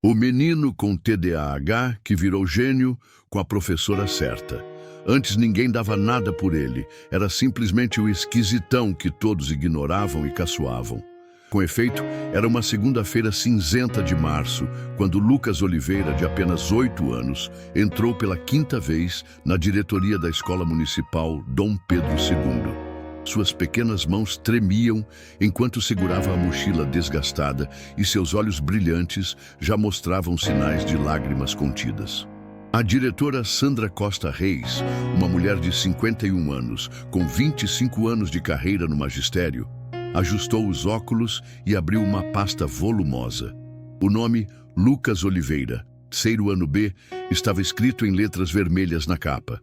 O menino com TDAH que virou gênio com a professora certa. Antes ninguém dava nada por ele, era simplesmente o esquisitão que todos ignoravam e caçoavam. Com efeito, era uma segunda-feira cinzenta de março, quando Lucas Oliveira, de apenas 8 anos, entrou pela 5ª vez na diretoria da Escola Municipal Dom Pedro II. Suas pequenas mãos tremiam enquanto segurava a mochila desgastada e seus olhos brilhantes já mostravam sinais de lágrimas contidas. A diretora Sandra Costa Reis, uma mulher de 51 anos, com 25 anos de carreira no magistério, ajustou os óculos e abriu uma pasta volumosa. O nome Lucas Oliveira, terceiro ano B, estava escrito em letras vermelhas na capa.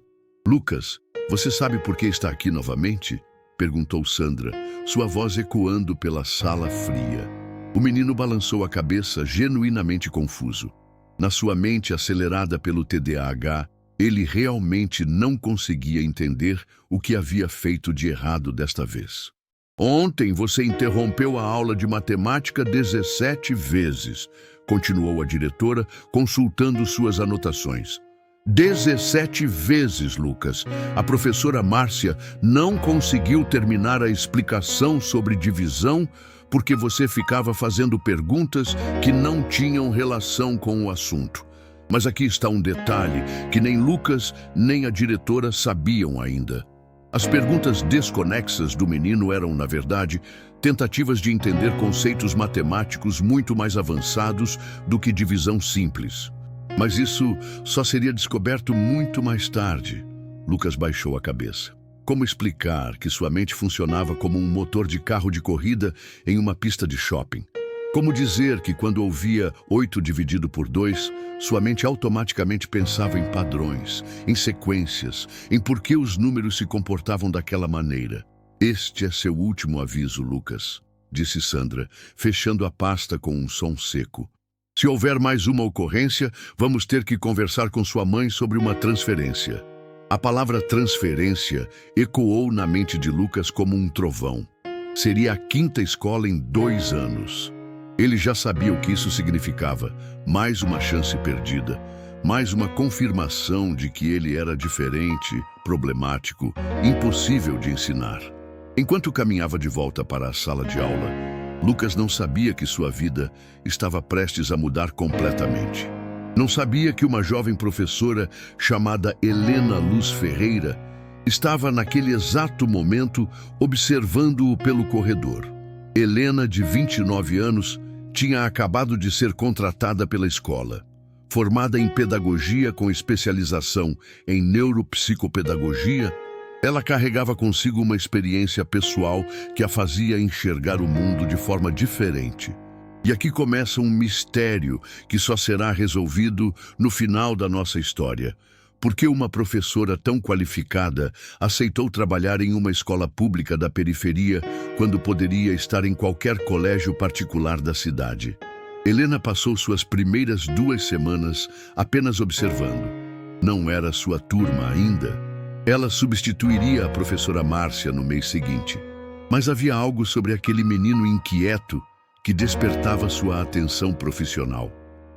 "Lucas, você sabe por que está aqui novamente?" perguntou Sandra, sua voz ecoando pela sala fria. O menino balançou a cabeça, genuinamente confuso. Na sua mente acelerada pelo TDAH, ele realmente não conseguia entender o que havia feito de errado desta vez. "Ontem você interrompeu a aula de matemática 17 vezes", continuou a diretora, consultando suas anotações. 17 vezes, Lucas. A professora Márcia não conseguiu terminar a explicação sobre divisão porque você ficava fazendo perguntas que não tinham relação com o assunto. Mas aqui está um detalhe que nem Lucas nem a diretora sabiam ainda. As perguntas desconexas do menino eram, na verdade, tentativas de entender conceitos matemáticos muito mais avançados do que divisão simples. Mas isso só seria descoberto muito mais tarde. Lucas baixou a cabeça. Como explicar que sua mente funcionava como um motor de carro de corrida em uma pista de shopping? Como dizer que quando ouvia 8 dividido por 2, sua mente automaticamente pensava em padrões, em sequências, em por que os números se comportavam daquela maneira? "Este é seu último aviso, Lucas", disse Sandra, fechando a pasta com um som seco. "Se houver mais uma ocorrência, vamos ter que conversar com sua mãe sobre uma transferência." A palavra transferência ecoou na mente de Lucas como um trovão. Seria a 5ª escola em 2 anos. Ele já sabia o que isso significava. Mais uma chance perdida. Mais uma confirmação de que ele era diferente, problemático, impossível de ensinar. Enquanto caminhava de volta para a sala de aula, Lucas não sabia que sua vida estava prestes a mudar completamente. Não sabia que uma jovem professora chamada Helena Luz Ferreira estava naquele exato momento observando-o pelo corredor. Helena, de 29 anos, tinha acabado de ser contratada pela escola. Formada em pedagogia com especialização em neuropsicopedagogia, ela carregava consigo uma experiência pessoal que a fazia enxergar o mundo de forma diferente. E aqui começa um mistério que só será resolvido no final da nossa história. Por que uma professora tão qualificada aceitou trabalhar em uma escola pública da periferia quando poderia estar em qualquer colégio particular da cidade? Helena passou suas primeiras 2 semanas apenas observando. Não era sua turma ainda. Ela substituiria a professora Márcia no mês seguinte. Mas havia algo sobre aquele menino inquieto que despertava sua atenção profissional.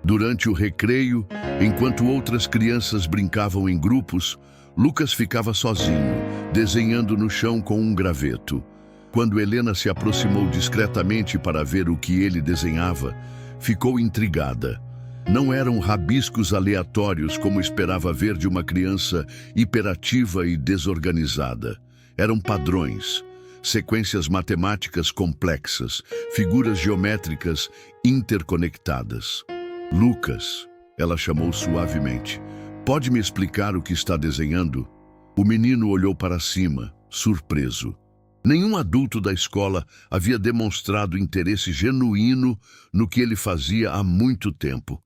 Durante o recreio, enquanto outras crianças brincavam em grupos, Lucas ficava sozinho, desenhando no chão com um graveto. Quando Helena se aproximou discretamente para ver o que ele desenhava, ficou intrigada. Não eram rabiscos aleatórios como esperava ver de uma criança hiperativa e desorganizada. Eram padrões, sequências matemáticas complexas, figuras geométricas interconectadas. "Lucas", ela chamou suavemente, "pode me explicar o que está desenhando?" O menino olhou para cima, surpreso. Nenhum adulto da escola havia demonstrado interesse genuíno no que ele fazia há muito tempo.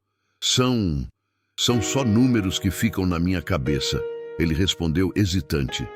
São só números que ficam na minha cabeça", ele respondeu hesitante.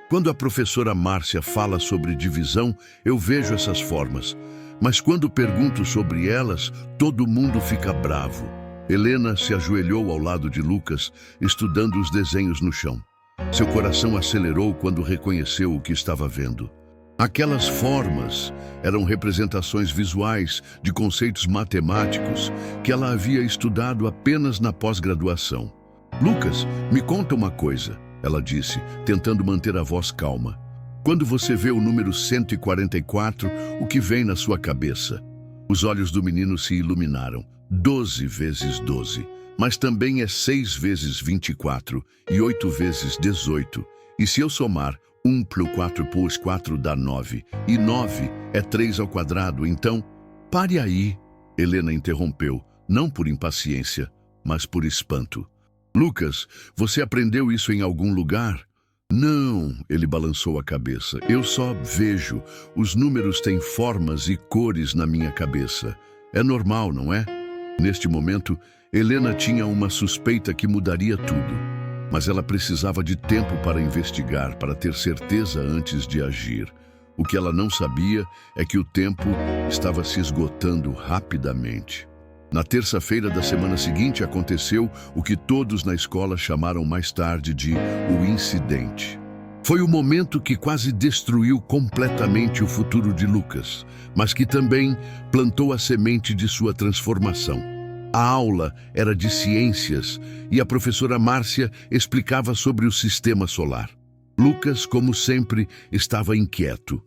"Quando a professora Márcia fala sobre divisão, eu vejo essas formas. Mas quando pergunto sobre elas, todo mundo fica bravo." Helena se ajoelhou ao lado de Lucas, estudando os desenhos no chão. Seu coração acelerou quando reconheceu o que estava vendo. Aquelas formas eram representações visuais de conceitos matemáticos que ela havia estudado apenas na pós-graduação. Lucas, me conta uma coisa, ela disse, tentando manter a voz calma. Quando você vê o número 144, o que vem na sua cabeça? Os olhos do menino se iluminaram. 12 vezes 12. Mas também é 6 vezes 24 e 8 vezes 18. E se eu somar 1 plus 4 plus 4 dá 9. E 9 é 3 ao quadrado, então... Pare aí, Helena interrompeu, não por impaciência, mas por espanto. Lucas, você aprendeu isso em algum lugar? Não, ele balançou a cabeça. Eu só vejo. Os números têm formas e cores na minha cabeça. É normal, não é? Neste momento, Helena tinha uma suspeita que mudaria tudo. Mas ela precisava de tempo para investigar, para ter certeza antes de agir. O que ela não sabia é que o tempo estava se esgotando rapidamente. Na terça-feira da semana seguinte aconteceu o que todos na escola chamaram mais tarde de o incidente. Foi o momento que quase destruiu completamente o futuro de Lucas, mas que também plantou a semente de sua transformação. A aula era de ciências e a professora Márcia explicava sobre o sistema solar. Lucas, como sempre, estava inquieto.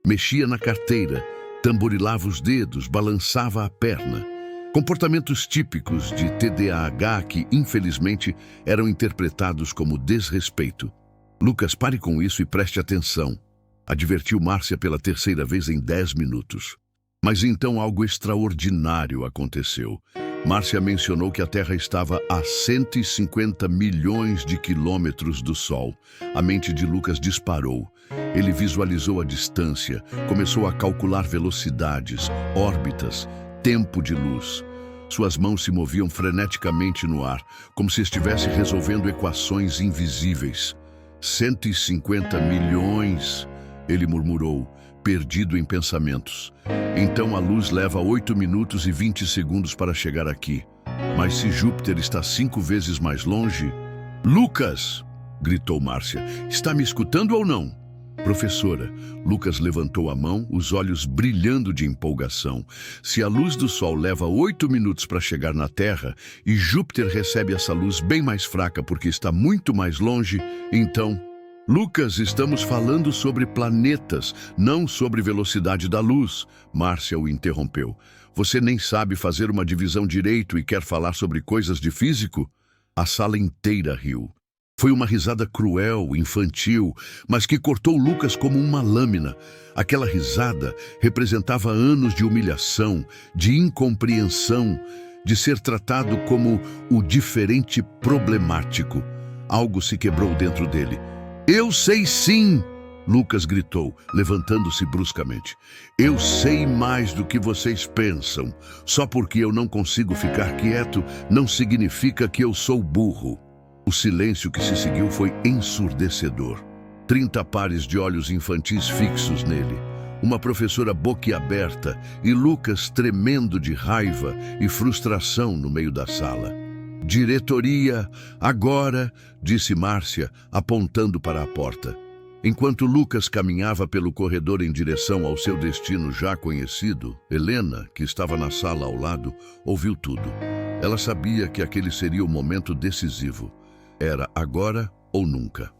Mexia na carteira, tamborilava os dedos, balançava a perna. Comportamentos típicos de TDAH que, infelizmente, eram interpretados como desrespeito. Lucas, pare com isso e preste atenção, advertiu Márcia pela terceira vez em 10 minutos. Mas então algo extraordinário aconteceu. Márcia mencionou que a Terra estava a 150 milhões de quilômetros do Sol. A mente de Lucas disparou. Ele visualizou a distância, começou a calcular velocidades, órbitas, tempo de luz. Suas mãos se moviam freneticamente no ar, como se estivesse resolvendo equações invisíveis. 150 milhões, ele murmurou, perdido em pensamentos. Então a luz leva 8 minutos e 20 segundos para chegar aqui. Mas se Júpiter está 5 vezes mais longe... Lucas! Gritou Márcia. Está me escutando ou não? Professora, Lucas levantou a mão, os olhos brilhando de empolgação. Se a luz do Sol leva 8 minutos para chegar na Terra e Júpiter recebe essa luz bem mais fraca porque está muito mais longe, então... Lucas, estamos falando sobre planetas, não sobre velocidade da luz. Márcia o interrompeu. Você nem sabe fazer uma divisão direito e quer falar sobre coisas de físico? A sala inteira riu. Foi uma risada cruel, infantil, mas que cortou Lucas como uma lâmina. Aquela risada representava anos de humilhação, de incompreensão, de ser tratado como o diferente problemático. Algo se quebrou dentro dele. Eu sei sim! Lucas gritou, levantando-se bruscamente. Eu sei mais do que vocês pensam. Só porque eu não consigo ficar quieto, não significa que eu sou burro. O silêncio que se seguiu foi ensurdecedor. 30 pares de olhos infantis fixos nele. Uma professora boquiaberta e Lucas tremendo de raiva e frustração no meio da sala. Diretoria, agora, disse Márcia, apontando para a porta. Enquanto Lucas caminhava pelo corredor em direção ao seu destino já conhecido, Helena, que estava na sala ao lado, ouviu tudo. Ela sabia que aquele seria o momento decisivo. Era agora ou nunca.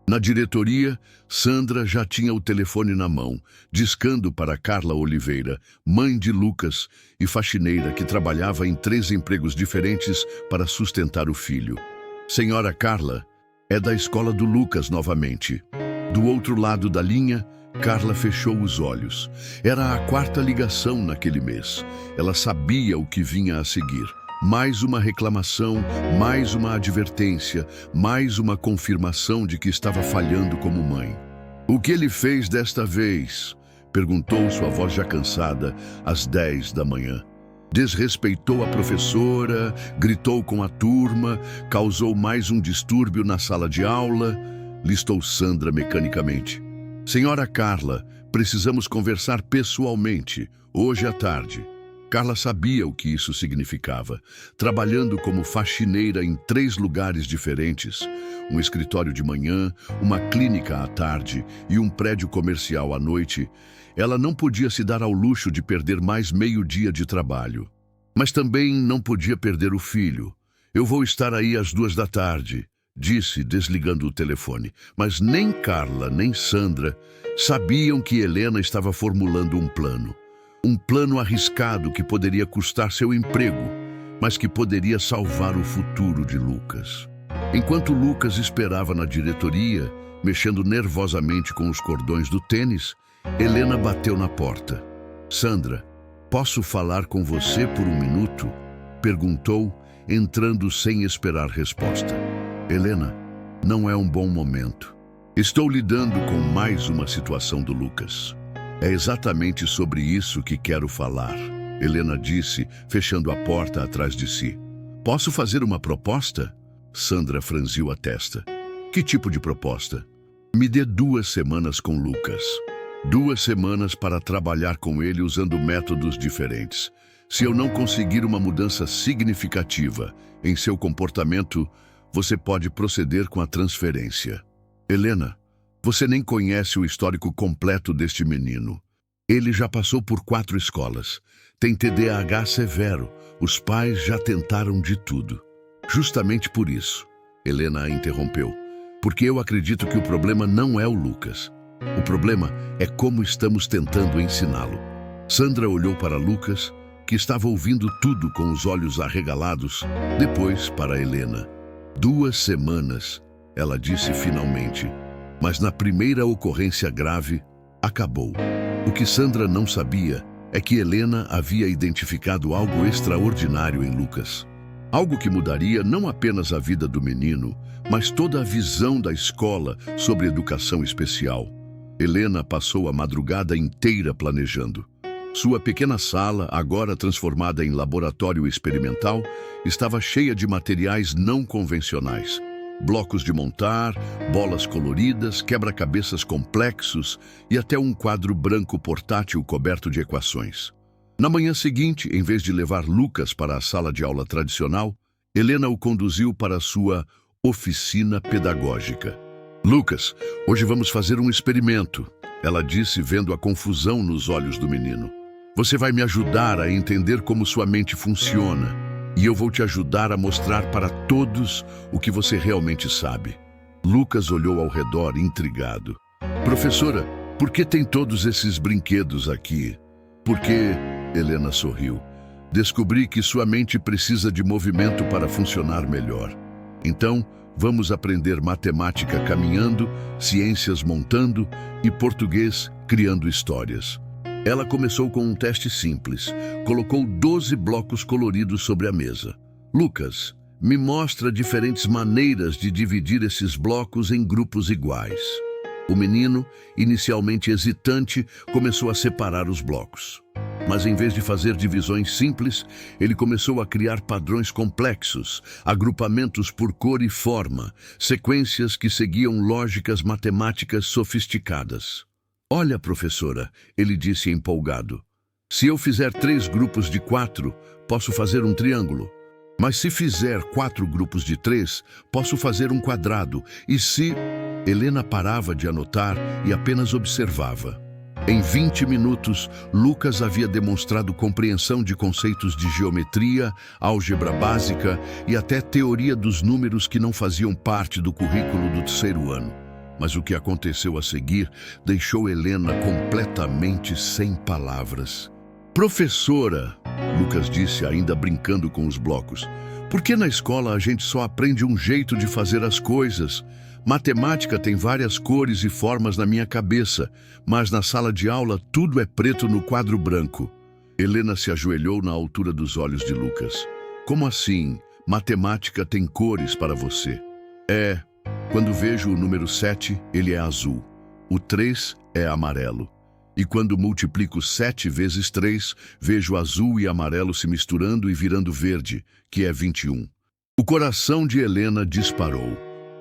Na diretoria, Sandra já tinha o telefone na mão, discando para Carla Oliveira, mãe de Lucas e faxineira que trabalhava em 3 empregos diferentes para sustentar o filho. Senhora Carla, é da escola do Lucas novamente. Do outro lado da linha, Carla fechou os olhos. Era a 4ª ligação naquele mês. Ela sabia o que vinha a seguir. Mais uma reclamação, mais uma advertência, mais uma confirmação de que estava falhando como mãe. O que ele fez desta vez? Perguntou sua voz já cansada, às 10 da manhã. Desrespeitou a professora, gritou com a turma, causou mais um distúrbio na sala de aula, listou Sandra mecanicamente. Senhora Carla, precisamos conversar pessoalmente, hoje à tarde. Carla sabia o que isso significava. Trabalhando como faxineira em 3 lugares diferentes, um escritório de manhã, uma clínica à tarde e um prédio comercial à noite, ela não podia se dar ao luxo de perder mais meio-dia de trabalho. Mas também não podia perder o filho. Eu vou estar aí às 2 da tarde, disse, desligando o telefone. Mas nem Carla, nem Sandra sabiam que Helena estava formulando um plano. Um plano arriscado que poderia custar seu emprego, mas que poderia salvar o futuro de Lucas. Enquanto Lucas esperava na diretoria, mexendo nervosamente com os cordões do tênis, Helena bateu na porta. "Sandra, posso falar com você por 1 minuto?" perguntou, entrando sem esperar resposta. "Helena, não é um bom momento. Estou lidando com mais uma situação do Lucas. É exatamente sobre isso que quero falar", Helena disse, fechando a porta atrás de si. "Posso fazer uma proposta?" Sandra franziu a testa. "Que tipo de proposta?" "Me dê 2 semanas com Lucas. 2 semanas para trabalhar com ele usando métodos diferentes. Se eu não conseguir uma mudança significativa em seu comportamento, você pode proceder com a transferência." "Helena, você nem conhece o histórico completo deste menino. Ele já passou por 4 escolas. Tem TDAH severo. Os pais já tentaram de tudo." "Justamente por isso," Helena a interrompeu, "porque eu acredito que o problema não é o Lucas. O problema é como estamos tentando ensiná-lo." Sandra olhou para Lucas, que estava ouvindo tudo com os olhos arregalados, depois para Helena. 2 semanas, ela disse finalmente. Mas na primeira ocorrência grave, acabou. O que Sandra não sabia é que Helena havia identificado algo extraordinário em Lucas. Algo que mudaria não apenas a vida do menino, mas toda a visão da escola sobre educação especial. Helena passou a madrugada inteira planejando. Sua pequena sala, agora transformada em laboratório experimental, estava cheia de materiais não convencionais. Blocos de montar, bolas coloridas, quebra-cabeças complexos e até um quadro branco portátil coberto de equações. Na manhã seguinte, em vez de levar Lucas para a sala de aula tradicional, Helena o conduziu para a sua oficina pedagógica. "Lucas, hoje vamos fazer um experimento", ela disse, vendo a confusão nos olhos do menino. "Você vai me ajudar a entender como sua mente funciona. E eu vou te ajudar a mostrar para todos o que você realmente sabe." Lucas olhou ao redor, intrigado. "Professora, por que tem todos esses brinquedos aqui?" "Porque," Helena sorriu, "descobri que sua mente precisa de movimento para funcionar melhor. Então, vamos aprender matemática caminhando, ciências montando e português criando histórias." Ela começou com um teste simples. Colocou 12 blocos coloridos sobre a mesa. "Lucas, me mostra diferentes maneiras de dividir esses blocos em grupos iguais." O menino, inicialmente hesitante, começou a separar os blocos. Mas em vez de fazer divisões simples, ele começou a criar padrões complexos, agrupamentos por cor e forma, sequências que seguiam lógicas matemáticas sofisticadas. "Olha, professora," ele disse empolgado. "Se eu fizer 3 grupos de 4, posso fazer um triângulo. Mas se fizer 4 grupos de 3, posso fazer um quadrado. E se..." Helena parava de anotar e apenas observava. Em 20 minutos, Lucas havia demonstrado compreensão de conceitos de geometria, álgebra básica e até teoria dos números que não faziam parte do currículo do 3º ano. Mas o que aconteceu a seguir deixou Helena completamente sem palavras. "Professora," Lucas disse, ainda brincando com os blocos, "por que na escola a gente só aprende um jeito de fazer as coisas? Matemática tem várias cores e formas na minha cabeça, mas na sala de aula tudo é preto no quadro branco." Helena se ajoelhou na altura dos olhos de Lucas. "Como assim? Matemática tem cores para você?" "É. Quando vejo o número 7, ele é azul. O 3 é amarelo. E quando multiplico 7 vezes 3, vejo azul e amarelo se misturando e virando verde, que é 21. O coração de Helena disparou.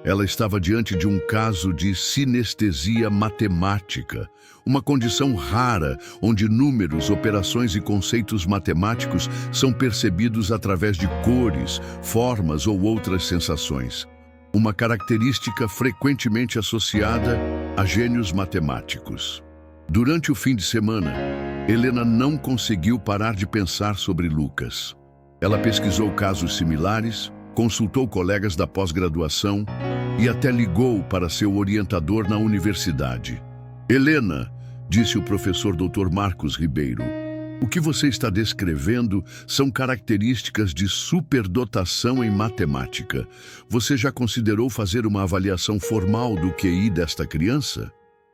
Ela estava diante de um caso de sinestesia matemática, uma condição rara onde números, operações e conceitos matemáticos são percebidos através de cores, formas ou outras sensações. Uma característica frequentemente associada a gênios matemáticos. Durante o fim de semana, Helena não conseguiu parar de pensar sobre Lucas. Ela pesquisou casos similares, consultou colegas da pós-graduação e até ligou para seu orientador na universidade. Helena, disse o professor Dr. Marcos Ribeiro, o que você está descrevendo são características de superdotação em matemática. Você já considerou fazer uma avaliação formal do QI desta criança?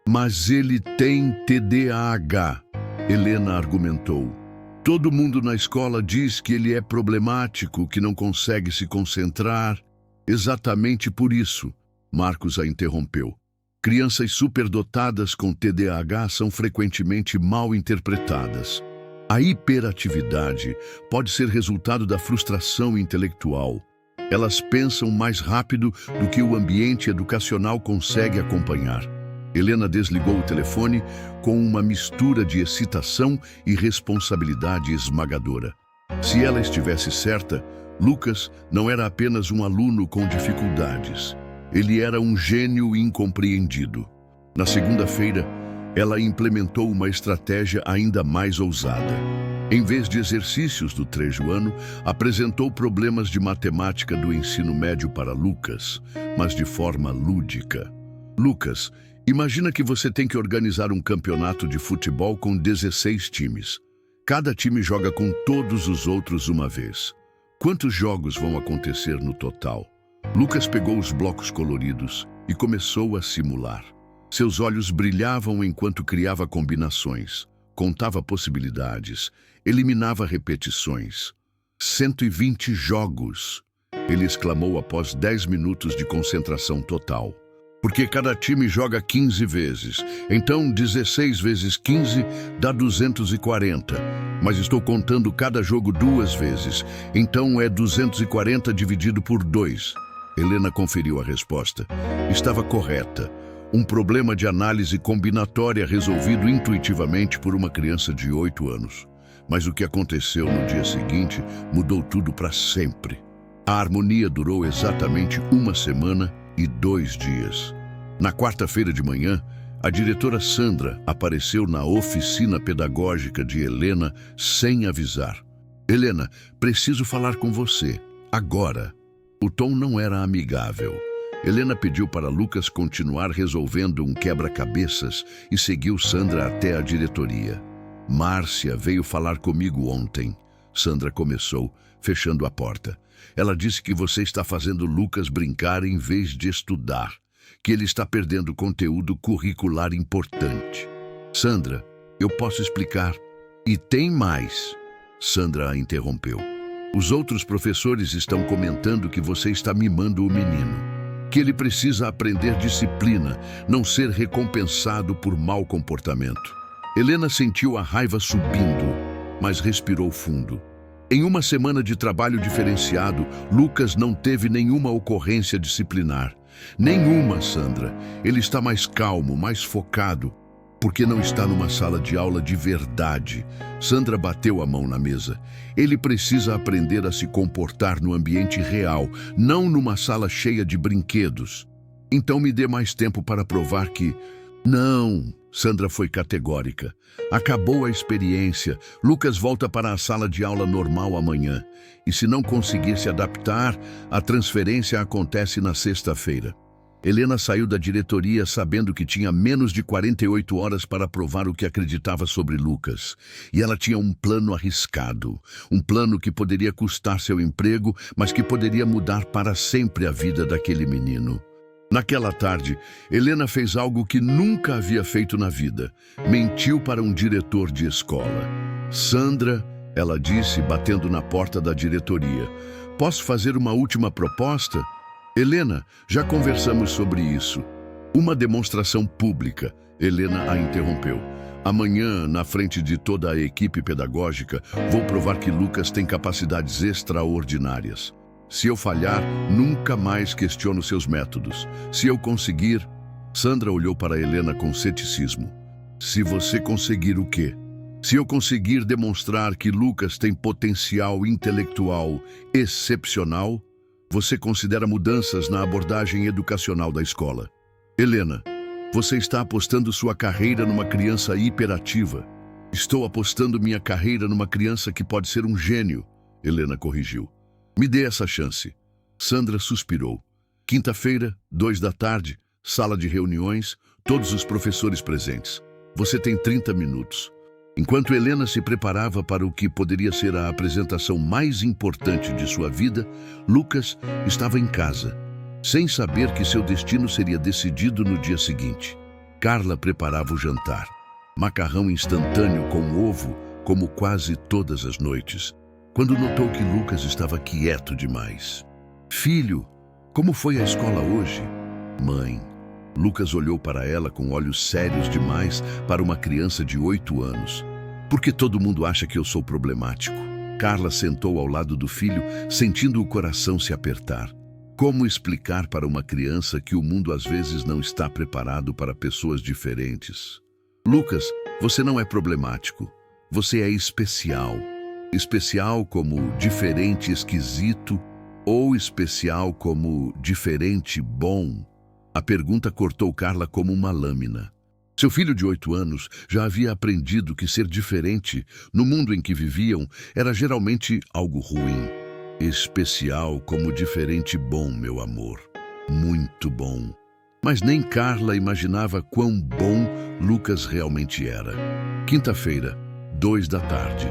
Mas ele tem TDAH, Helena argumentou. Todo mundo na escola diz que ele é problemático, que não consegue se concentrar. Exatamente por isso, Marcos a interrompeu. Crianças superdotadas com TDAH são frequentemente mal interpretadas. A hiperatividade pode ser resultado da frustração intelectual. Elas pensam mais rápido do que o ambiente educacional consegue acompanhar. Helena desligou o telefone com uma mistura de excitação e responsabilidade esmagadora. Se ela estivesse certa, Lucas não era apenas um aluno com dificuldades. Ele era um gênio incompreendido. Na segunda-feira, ela implementou uma estratégia ainda mais ousada. Em vez de exercícios do trecho ano, apresentou problemas de matemática do ensino médio para Lucas, mas de forma lúdica. Lucas, imagina que você tem que organizar um campeonato de futebol com 16 times. Cada time joga com todos os outros uma vez. Quantos jogos vão acontecer no total? Lucas pegou os blocos coloridos e começou a simular. Seus olhos brilhavam enquanto criava combinações, contava possibilidades, eliminava repetições. 120 jogos! Ele exclamou após 10 minutos de concentração total. Porque cada time joga 15 vezes. Então, 16 vezes 15 dá 240. Mas estou contando cada jogo 2 vezes. Então é 240 dividido por 2. Helena conferiu a resposta. Estava correta. Um problema de análise combinatória resolvido intuitivamente por uma criança de 8 anos. Mas o que aconteceu no dia seguinte mudou tudo para sempre. A harmonia durou exatamente 1 semana e 2 dias. Na quarta-feira de manhã, a diretora Sandra apareceu na oficina pedagógica de Helena sem avisar. Helena, preciso falar com você, agora. O tom não era amigável. Helena pediu para Lucas continuar resolvendo um quebra-cabeças e seguiu Sandra até a diretoria. Márcia veio falar comigo ontem. Sandra começou, fechando a porta. Ela disse que você está fazendo Lucas brincar em vez de estudar, que ele está perdendo conteúdo curricular importante. Sandra, eu posso explicar. E tem mais. Sandra a interrompeu. Os outros professores estão comentando que você está mimando o menino, que ele precisa aprender disciplina, não ser recompensado por mau comportamento. Helena sentiu a raiva subindo, mas respirou fundo. Em 1 semana de trabalho diferenciado, Lucas não teve nenhuma ocorrência disciplinar. Nenhuma, Sandra. Ele está mais calmo, mais focado, porque não está numa sala de aula de verdade. Sandra bateu a mão na mesa. Ele precisa aprender a se comportar no ambiente real, não numa sala cheia de brinquedos. Então me dê mais tempo para provar que... Não, Sandra foi categórica. Acabou a experiência. Lucas volta para a sala de aula normal amanhã. E se não conseguir se adaptar, a transferência acontece na sexta-feira. Helena saiu da diretoria sabendo que tinha menos de 48 horas para provar o que acreditava sobre Lucas. E ela tinha um plano arriscado. Um plano que poderia custar seu emprego, mas que poderia mudar para sempre a vida daquele menino. Naquela tarde, Helena fez algo que nunca havia feito na vida. Mentiu para um diretor de escola. Sandra, ela disse, batendo na porta da diretoria. Posso fazer uma última proposta? Helena, já conversamos sobre isso. Uma demonstração pública. Helena a interrompeu. Amanhã, na frente de toda a equipe pedagógica, vou provar que Lucas tem capacidades extraordinárias. Se eu falhar, nunca mais questiono seus métodos. Se eu conseguir... Sandra olhou para Helena com ceticismo. Se você conseguir o quê? Se eu conseguir demonstrar que Lucas tem potencial intelectual excepcional, você considera mudanças na abordagem educacional da escola. Helena, você está apostando sua carreira numa criança hiperativa. Estou apostando minha carreira numa criança que pode ser um gênio, Helena corrigiu. Me dê essa chance. Sandra suspirou. Quinta-feira, 14h, sala de reuniões, todos os professores presentes. Você tem 30 minutos. Enquanto Helena se preparava para o que poderia ser a apresentação mais importante de sua vida, Lucas estava em casa, sem saber que seu destino seria decidido no dia seguinte. Carla preparava o jantar. Macarrão instantâneo com ovo, como quase todas as noites, quando notou que Lucas estava quieto demais. Filho, como foi a escola hoje? Mãe. Lucas olhou para ela com olhos sérios demais para uma criança de 8 anos. Por que todo mundo acha que eu sou problemático? Carla sentou ao lado do filho, sentindo o coração se apertar. Como explicar para uma criança que o mundo às vezes não está preparado para pessoas diferentes? Lucas, você não é problemático. Você é especial. Especial como diferente esquisito ou especial como diferente bom? A pergunta cortou Carla como uma lâmina. Seu filho de 8 anos já havia aprendido que ser diferente, no mundo em que viviam, era geralmente algo ruim. Especial como diferente bom, meu amor. Muito bom. Mas nem Carla imaginava quão bom Lucas realmente era. Quinta-feira, 14h.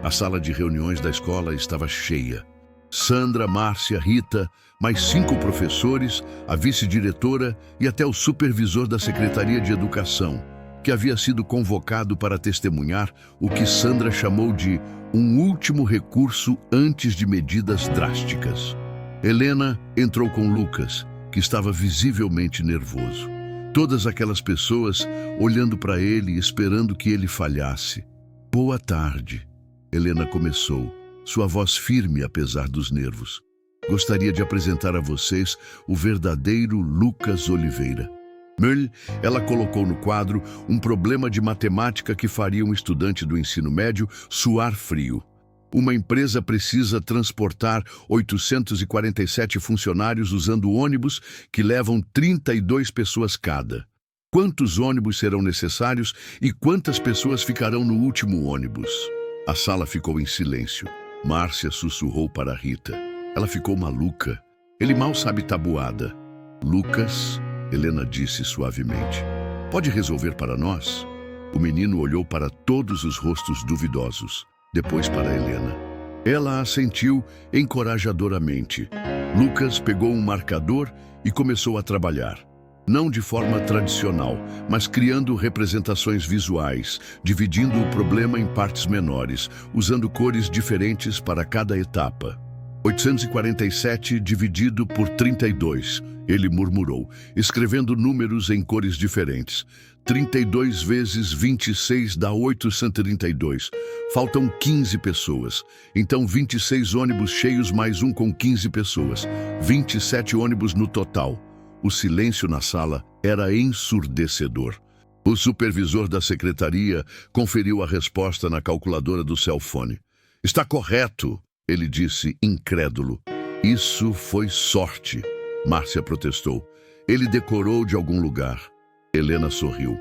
A sala de reuniões da escola estava cheia. Sandra, Márcia, Rita, mais 5 professores, a vice-diretora e até o supervisor da Secretaria de Educação, que havia sido convocado para testemunhar o que Sandra chamou de um último recurso antes de medidas drásticas. Helena entrou com Lucas, que estava visivelmente nervoso. Todas aquelas pessoas olhando para ele, esperando que ele falhasse. Boa tarde, Helena começou, sua voz firme apesar dos nervos. Gostaria de apresentar a vocês o verdadeiro Lucas Oliveira. Ela colocou no quadro um problema de matemática que faria um estudante do ensino médio suar frio. Uma empresa precisa transportar 847 funcionários usando ônibus que levam 32 pessoas cada. Quantos ônibus serão necessários e quantas pessoas ficarão no último ônibus? A sala ficou em silêncio. Márcia sussurrou para Rita. Ela ficou maluca. Ele mal sabe tabuada. Lucas, Helena disse suavemente, pode resolver para nós? O menino olhou para todos os rostos duvidosos, depois para Helena. Ela assentiu encorajadoramente. Lucas pegou um marcador e começou a trabalhar. Não de forma tradicional, mas criando representações visuais, dividindo o problema em partes menores, usando cores diferentes para cada etapa. 847 dividido por 32, ele murmurou, escrevendo números em cores diferentes. 32 vezes 26 dá 832. Faltam 15 pessoas. Então 26 ônibus cheios mais um com 15 pessoas. 27 ônibus no total. O silêncio na sala era ensurdecedor. O supervisor da secretaria conferiu a resposta na calculadora do cellphone. Está correto, ele disse, incrédulo. Isso foi sorte, Márcia protestou. Ele decorou de algum lugar. Helena sorriu.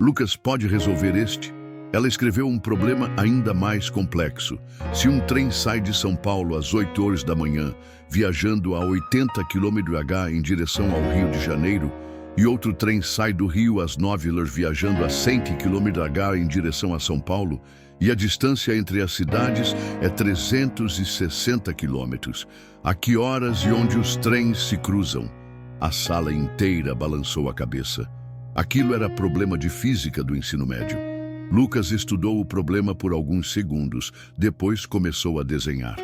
Lucas pode resolver este? Ela escreveu um problema ainda mais complexo. Se um trem sai de São Paulo às 8 horas da manhã, viajando a 80 km/h em direção ao Rio de Janeiro, e outro trem sai do Rio às 9 horas viajando a 100 km/h em direção a São Paulo, e a distância entre as cidades é 360 quilômetros. A que horas e onde os trens se cruzam? A sala inteira balançou a cabeça. Aquilo era problema de física do ensino médio. Lucas estudou o problema por alguns segundos, depois começou a desenhar.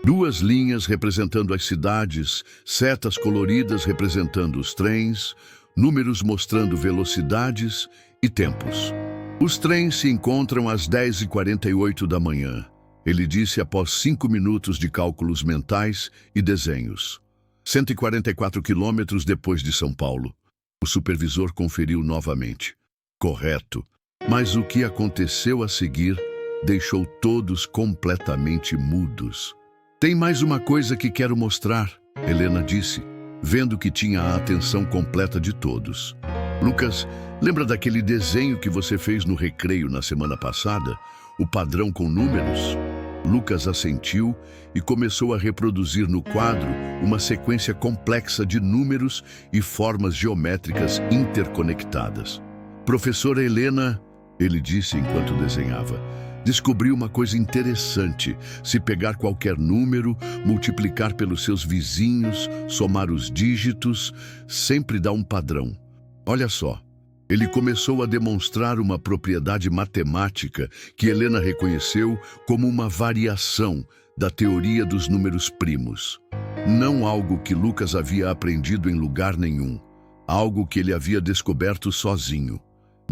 2 linhas representando as cidades, setas coloridas representando os trens, números mostrando velocidades e tempos. Os trens se encontram às 10h48 da manhã. ele disse após 5 minutos de cálculos mentais e desenhos. 144 quilômetros depois de São Paulo. O supervisor conferiu novamente. Correto. Mas o que aconteceu a seguir deixou todos completamente mudos. Tem mais uma coisa que quero mostrar, Helena disse, vendo que tinha a atenção completa de todos. Lucas, lembra daquele desenho que você fez no recreio na semana passada? O padrão com números? Lucas assentiu e começou a reproduzir no quadro uma sequência complexa de números e formas geométricas interconectadas. Professora Helena, ele disse enquanto desenhava, descobriu uma coisa interessante. Se pegar qualquer número, multiplicar pelos seus vizinhos, somar os dígitos, sempre dá um padrão. Olha só. Ele começou a demonstrar uma propriedade matemática que Helena reconheceu como uma variação da teoria dos números primos. Não algo que Lucas havia aprendido em lugar nenhum. Algo que ele havia descoberto sozinho.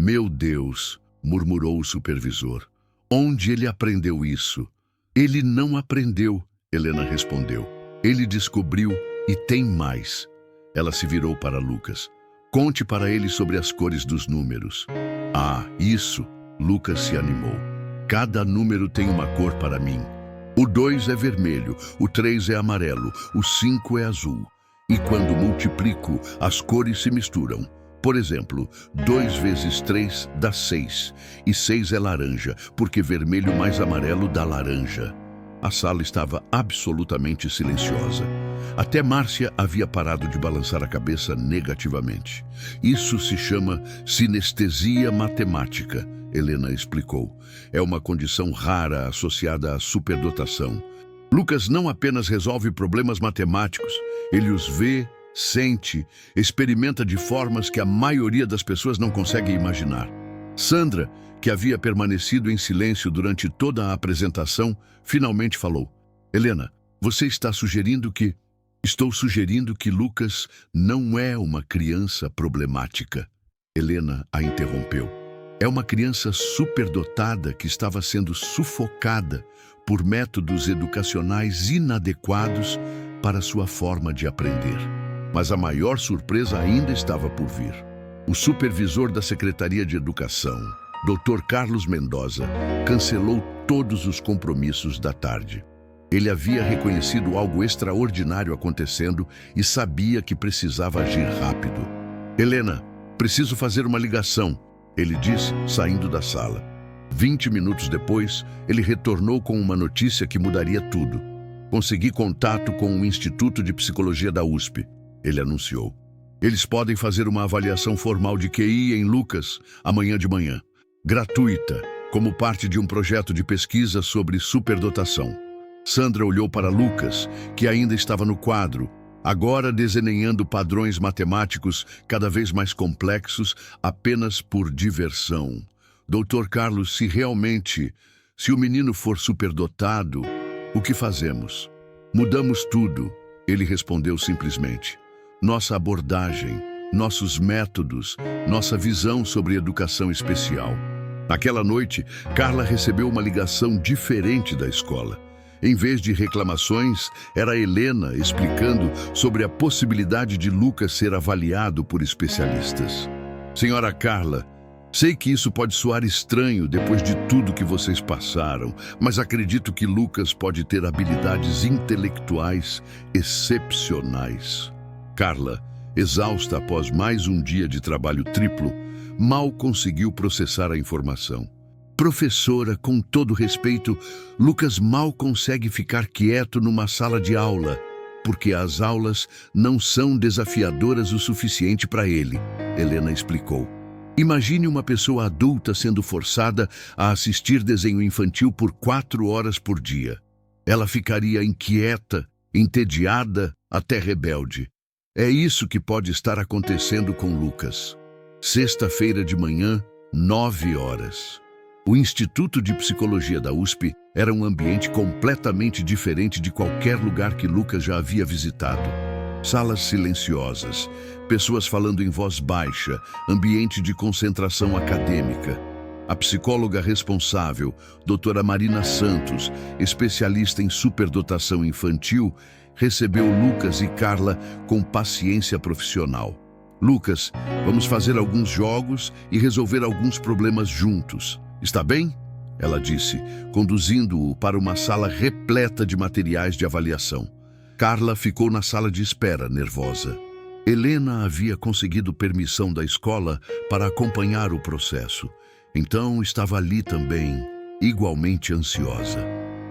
Meu Deus, murmurou o supervisor. Onde ele aprendeu isso? Ele não aprendeu, Helena respondeu. Ele descobriu e tem mais. Ela se virou para Lucas. Conte para ele sobre as cores dos números. Ah, isso! Lucas se animou. Cada número tem uma cor para mim. O 2 é vermelho, o 3 é amarelo, o 5 é azul. E quando multiplico, as cores se misturam. Por exemplo, 2 vezes 3 dá 6, e 6 é laranja, porque vermelho mais amarelo dá laranja. A sala estava absolutamente silenciosa. Até Márcia havia parado de balançar a cabeça negativamente. Isso se chama sinestesia matemática, Helena explicou. É uma condição rara associada à superdotação. Lucas não apenas resolve problemas matemáticos, ele os vê, sente, experimenta de formas que a maioria das pessoas não consegue imaginar. Sandra, que havia permanecido em silêncio durante toda a apresentação, finalmente falou. Helena, você está sugerindo que... Estou sugerindo que Lucas não é uma criança problemática. Helena a interrompeu. É uma criança superdotada que estava sendo sufocada por métodos educacionais inadequados para sua forma de aprender. Mas a maior surpresa ainda estava por vir. O supervisor da Secretaria de Educação, Dr. Carlos Mendoza, cancelou todos os compromissos da tarde. Ele havia reconhecido algo extraordinário acontecendo e sabia que precisava agir rápido. Helena, preciso fazer uma ligação, ele disse, saindo da sala. 20 minutos depois, ele retornou com uma notícia que mudaria tudo. Consegui contato com o Instituto de Psicologia da USP, ele anunciou. Eles podem fazer uma avaliação formal de QI em Lucas amanhã de manhã, gratuita, como parte de um projeto de pesquisa sobre superdotação. Sandra olhou para Lucas, que ainda estava no quadro, agora desenhando padrões matemáticos cada vez mais complexos apenas por diversão. Dr. Carlos, se o menino for superdotado, o que fazemos? Mudamos tudo, ele respondeu simplesmente. Nossa abordagem, nossos métodos, nossa visão sobre educação especial. Naquela noite, Carla recebeu uma ligação diferente da escola. Em vez de reclamações, era Helena explicando sobre a possibilidade de Lucas ser avaliado por especialistas. Senhora Carla, sei que isso pode soar estranho depois de tudo que vocês passaram, mas acredito que Lucas pode ter habilidades intelectuais excepcionais. Carla, exausta após mais um dia de trabalho triplo, mal conseguiu processar a informação. Professora, com todo respeito, Lucas mal consegue ficar quieto numa sala de aula, porque as aulas não são desafiadoras o suficiente para ele, Helena explicou. Imagine uma pessoa adulta sendo forçada a assistir desenho infantil por 4 horas por dia. Ela ficaria inquieta, entediada, até rebelde. É isso que pode estar acontecendo com Lucas. Sexta-feira de manhã, 9 horas. O Instituto de Psicologia da USP era um ambiente completamente diferente de qualquer lugar que Lucas já havia visitado. Salas silenciosas, pessoas falando em voz baixa, ambiente de concentração acadêmica. A psicóloga responsável, doutora Marina Santos, especialista em superdotação infantil, recebeu Lucas e Carla com paciência profissional. Lucas, vamos fazer alguns jogos e resolver alguns problemas juntos. Está bem? Ela disse, conduzindo-o para uma sala repleta de materiais de avaliação. Carla ficou na sala de espera, nervosa. Helena havia conseguido permissão da escola para acompanhar o processo. Então estava ali também, igualmente ansiosa.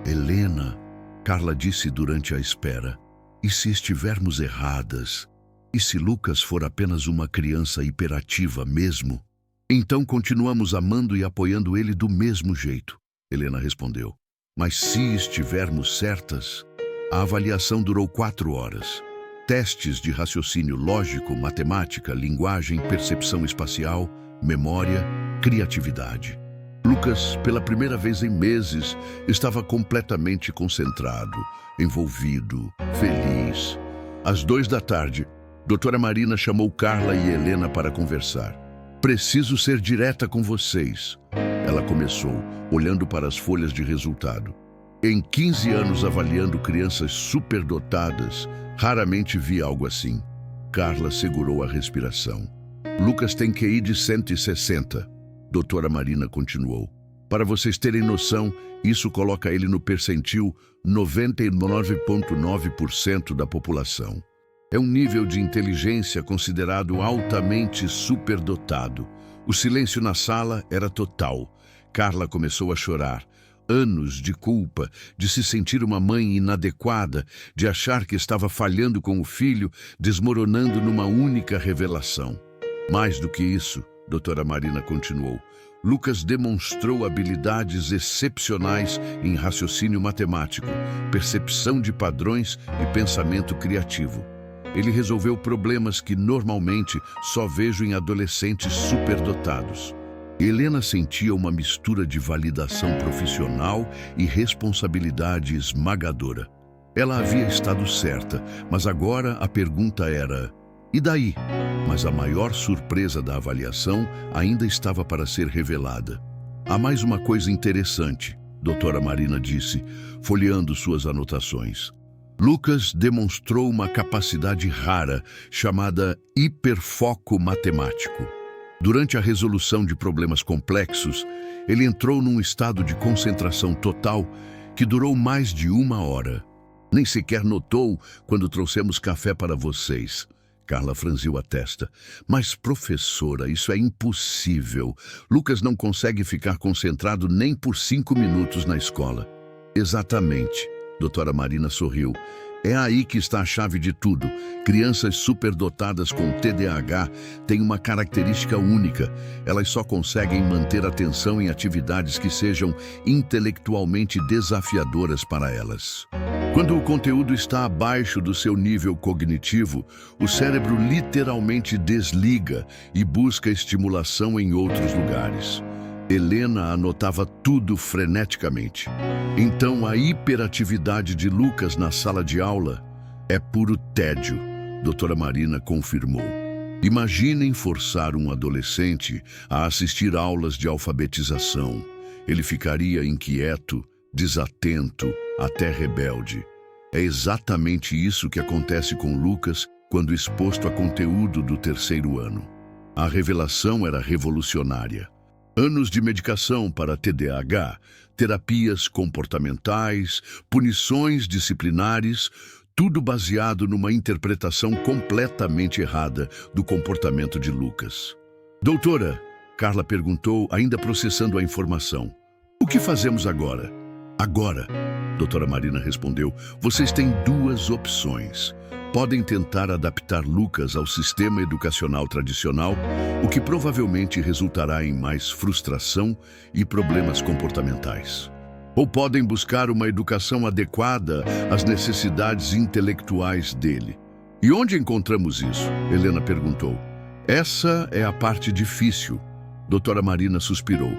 Helena, Carla disse durante a espera, e se estivermos erradas? E se Lucas for apenas uma criança hiperativa mesmo? Então continuamos amando e apoiando ele do mesmo jeito, Helena respondeu. Mas se estivermos certas? A avaliação durou 4 horas. Testes de raciocínio lógico, matemática, linguagem, percepção espacial, memória, criatividade. Lucas, pela primeira vez em meses, estava completamente concentrado, envolvido, feliz. Às 2 da tarde, doutora Marina chamou Carla e Helena para conversar. Preciso ser direta com vocês, ela começou, olhando para as folhas de resultado. Em 15 anos avaliando crianças superdotadas, raramente vi algo assim. Carla segurou a respiração. Lucas tem QI de 160, doutora Marina continuou. Para vocês terem noção, isso coloca ele no percentil 99,9% da população. É um nível de inteligência considerado altamente superdotado. O silêncio na sala era total. Carla começou a chorar. Anos de culpa, de se sentir uma mãe inadequada, de achar que estava falhando com o filho, desmoronando numa única revelação. Mais do que isso, doutora Marina continuou, Lucas demonstrou habilidades excepcionais em raciocínio matemático, percepção de padrões e pensamento criativo. Ele resolveu problemas que normalmente só vejo em adolescentes superdotados. Helena sentia uma mistura de validação profissional e responsabilidade esmagadora. Ela havia estado certa, mas agora a pergunta era: e daí? Mas a maior surpresa da avaliação ainda estava para ser revelada. Há mais uma coisa interessante, doutora Marina disse, folheando suas anotações. Lucas demonstrou uma capacidade rara, chamada hiperfoco matemático. Durante a resolução de problemas complexos, ele entrou num estado de concentração total que durou mais de 1 hora. Nem sequer notou quando trouxemos café para vocês. Carla franziu a testa. Mas, professora, isso é impossível. Lucas não consegue ficar concentrado nem por 5 minutos na escola. Exatamente. Doutora Marina sorriu. É aí que está a chave de tudo. Crianças superdotadas com TDAH têm uma característica única. Elas só conseguem manter atenção em atividades que sejam intelectualmente desafiadoras para elas. Quando o conteúdo está abaixo do seu nível cognitivo, o cérebro literalmente desliga e busca estimulação em outros lugares. Helena anotava tudo freneticamente. Então a hiperatividade de Lucas na sala de aula é puro tédio, doutora Marina confirmou. Imaginem forçar um adolescente a assistir aulas de alfabetização. Ele ficaria inquieto, desatento, até rebelde. É exatamente isso que acontece com Lucas quando exposto a conteúdo do 3º ano. A revelação era revolucionária. Anos de medicação para TDAH, terapias comportamentais, punições disciplinares, tudo baseado numa interpretação completamente errada do comportamento de Lucas. Doutora, Carla perguntou, ainda processando a informação. O que fazemos agora? Agora, doutora Marina respondeu, vocês têm 2 opções. Podem tentar adaptar Lucas ao sistema educacional tradicional, o que provavelmente resultará em mais frustração e problemas comportamentais. Ou podem buscar uma educação adequada às necessidades intelectuais dele. E onde encontramos isso? Helena perguntou. Essa é a parte difícil, doutora Marina suspirou.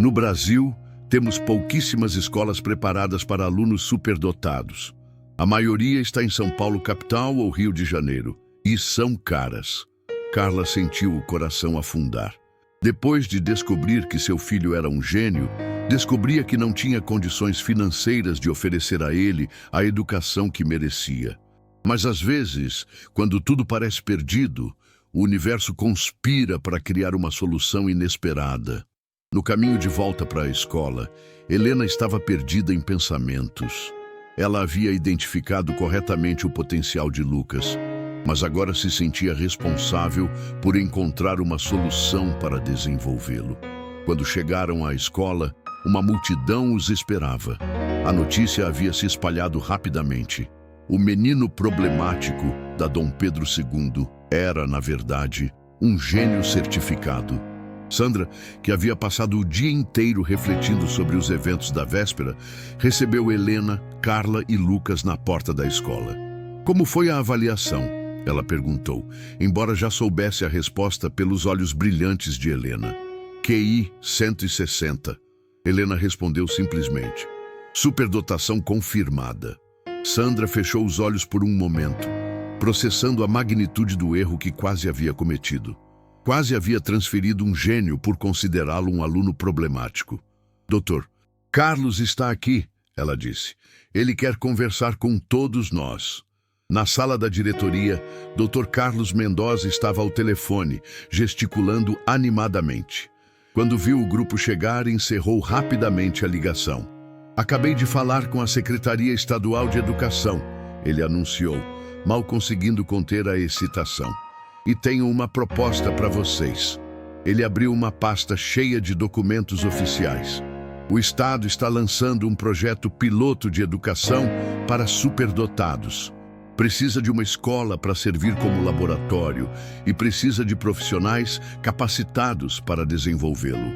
No Brasil, temos pouquíssimas escolas preparadas para alunos superdotados. A maioria está em São Paulo capital ou Rio de Janeiro, e são caras. Carla sentiu o coração afundar. Depois de descobrir que seu filho era um gênio, descobria que não tinha condições financeiras de oferecer a ele a educação que merecia. Mas às vezes, quando tudo parece perdido, o universo conspira para criar uma solução inesperada. No caminho de volta para a escola, Helena estava perdida em pensamentos. Ela havia identificado corretamente o potencial de Lucas, mas agora se sentia responsável por encontrar uma solução para desenvolvê-lo. Quando chegaram à escola, uma multidão os esperava. A notícia havia se espalhado rapidamente. O menino problemático da Dom Pedro II era, na verdade, um gênio certificado. Sandra, que havia passado o dia inteiro refletindo sobre os eventos da véspera, recebeu Helena, Carla e Lucas na porta da escola. Como foi a avaliação? Ela perguntou, embora já soubesse a resposta pelos olhos brilhantes de Helena. QI 160. Helena respondeu simplesmente. Superdotação confirmada. Sandra fechou os olhos por um momento, processando a magnitude do erro que quase havia cometido. Quase havia transferido um gênio por considerá-lo um aluno problemático. Doutor, Carlos está aqui, ela disse. Ele quer conversar com todos nós. Na sala da diretoria, Dr. Carlos Mendoza estava ao telefone, gesticulando animadamente. Quando viu o grupo chegar, encerrou rapidamente a ligação. Acabei de falar com a Secretaria Estadual de Educação, ele anunciou, mal conseguindo conter a excitação. E tenho uma proposta para vocês. Ele abriu uma pasta cheia de documentos oficiais. O Estado está lançando um projeto piloto de educação para superdotados. Precisa de uma escola para servir como laboratório e precisa de profissionais capacitados para desenvolvê-lo.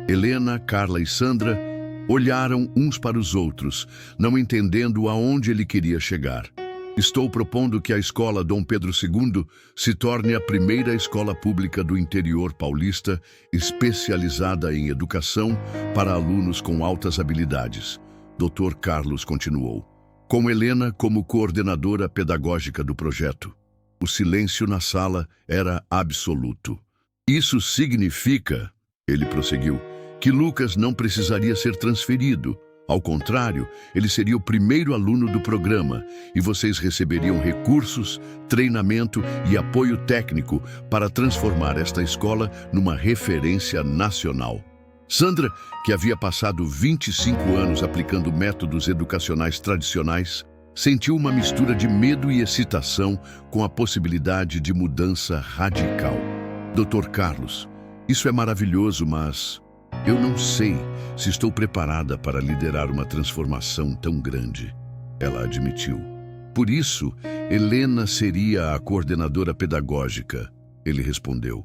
Helena, Carla e Sandra olharam uns para os outros, não entendendo aonde ele queria chegar. Estou propondo que a escola Dom Pedro II se torne a primeira escola pública do interior paulista especializada em educação para alunos com altas habilidades. Dr. Carlos continuou. Com Helena como coordenadora pedagógica do projeto. O silêncio na sala era absoluto. Isso significa, ele prosseguiu, que Lucas não precisaria ser transferido. Ao contrário, ele seria o primeiro aluno do programa e vocês receberiam recursos, treinamento e apoio técnico para transformar esta escola numa referência nacional. Sandra, que havia passado 25 anos aplicando métodos educacionais tradicionais, sentiu uma mistura de medo e excitação com a possibilidade de mudança radical. Dr. Carlos, isso é maravilhoso, mas eu não sei se estou preparada para liderar uma transformação tão grande, ela admitiu. Por isso, Helena seria a coordenadora pedagógica, ele respondeu.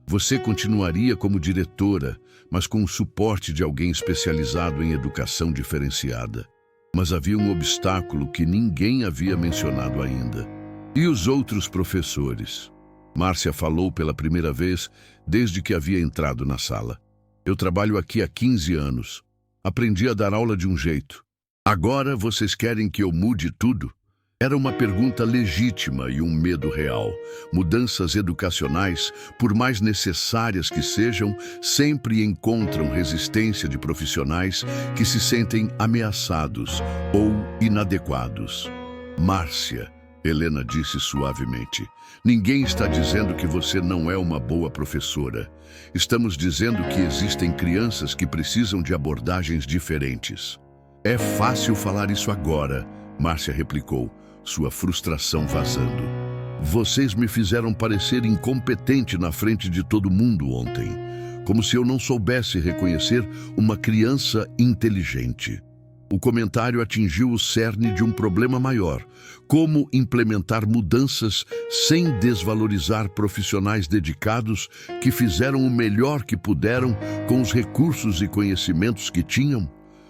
Você continuaria como diretora, mas com o suporte de alguém especializado em educação diferenciada. Mas havia um obstáculo que ninguém havia mencionado ainda. E os outros professores? Márcia falou pela primeira vez desde que havia entrado na sala. Eu trabalho aqui há 15 anos. Aprendi a dar aula de um jeito. Agora vocês querem que eu mude tudo? Era uma pergunta legítima e um medo real. Mudanças educacionais, por mais necessárias que sejam, sempre encontram resistência de profissionais que se sentem ameaçados ou inadequados. Márcia, Helena disse suavemente, ninguém está dizendo que você não é uma boa professora. Estamos dizendo que existem crianças que precisam de abordagens diferentes. É fácil falar isso agora, Márcia replicou, sua frustração vazando. Vocês me fizeram parecer incompetente na frente de todo mundo ontem, como se eu não soubesse reconhecer uma criança inteligente. O comentário atingiu o cerne de um problema maior: como implementar mudanças sem desvalorizar profissionais dedicados que fizeram o melhor que puderam com os recursos e conhecimentos que tinham?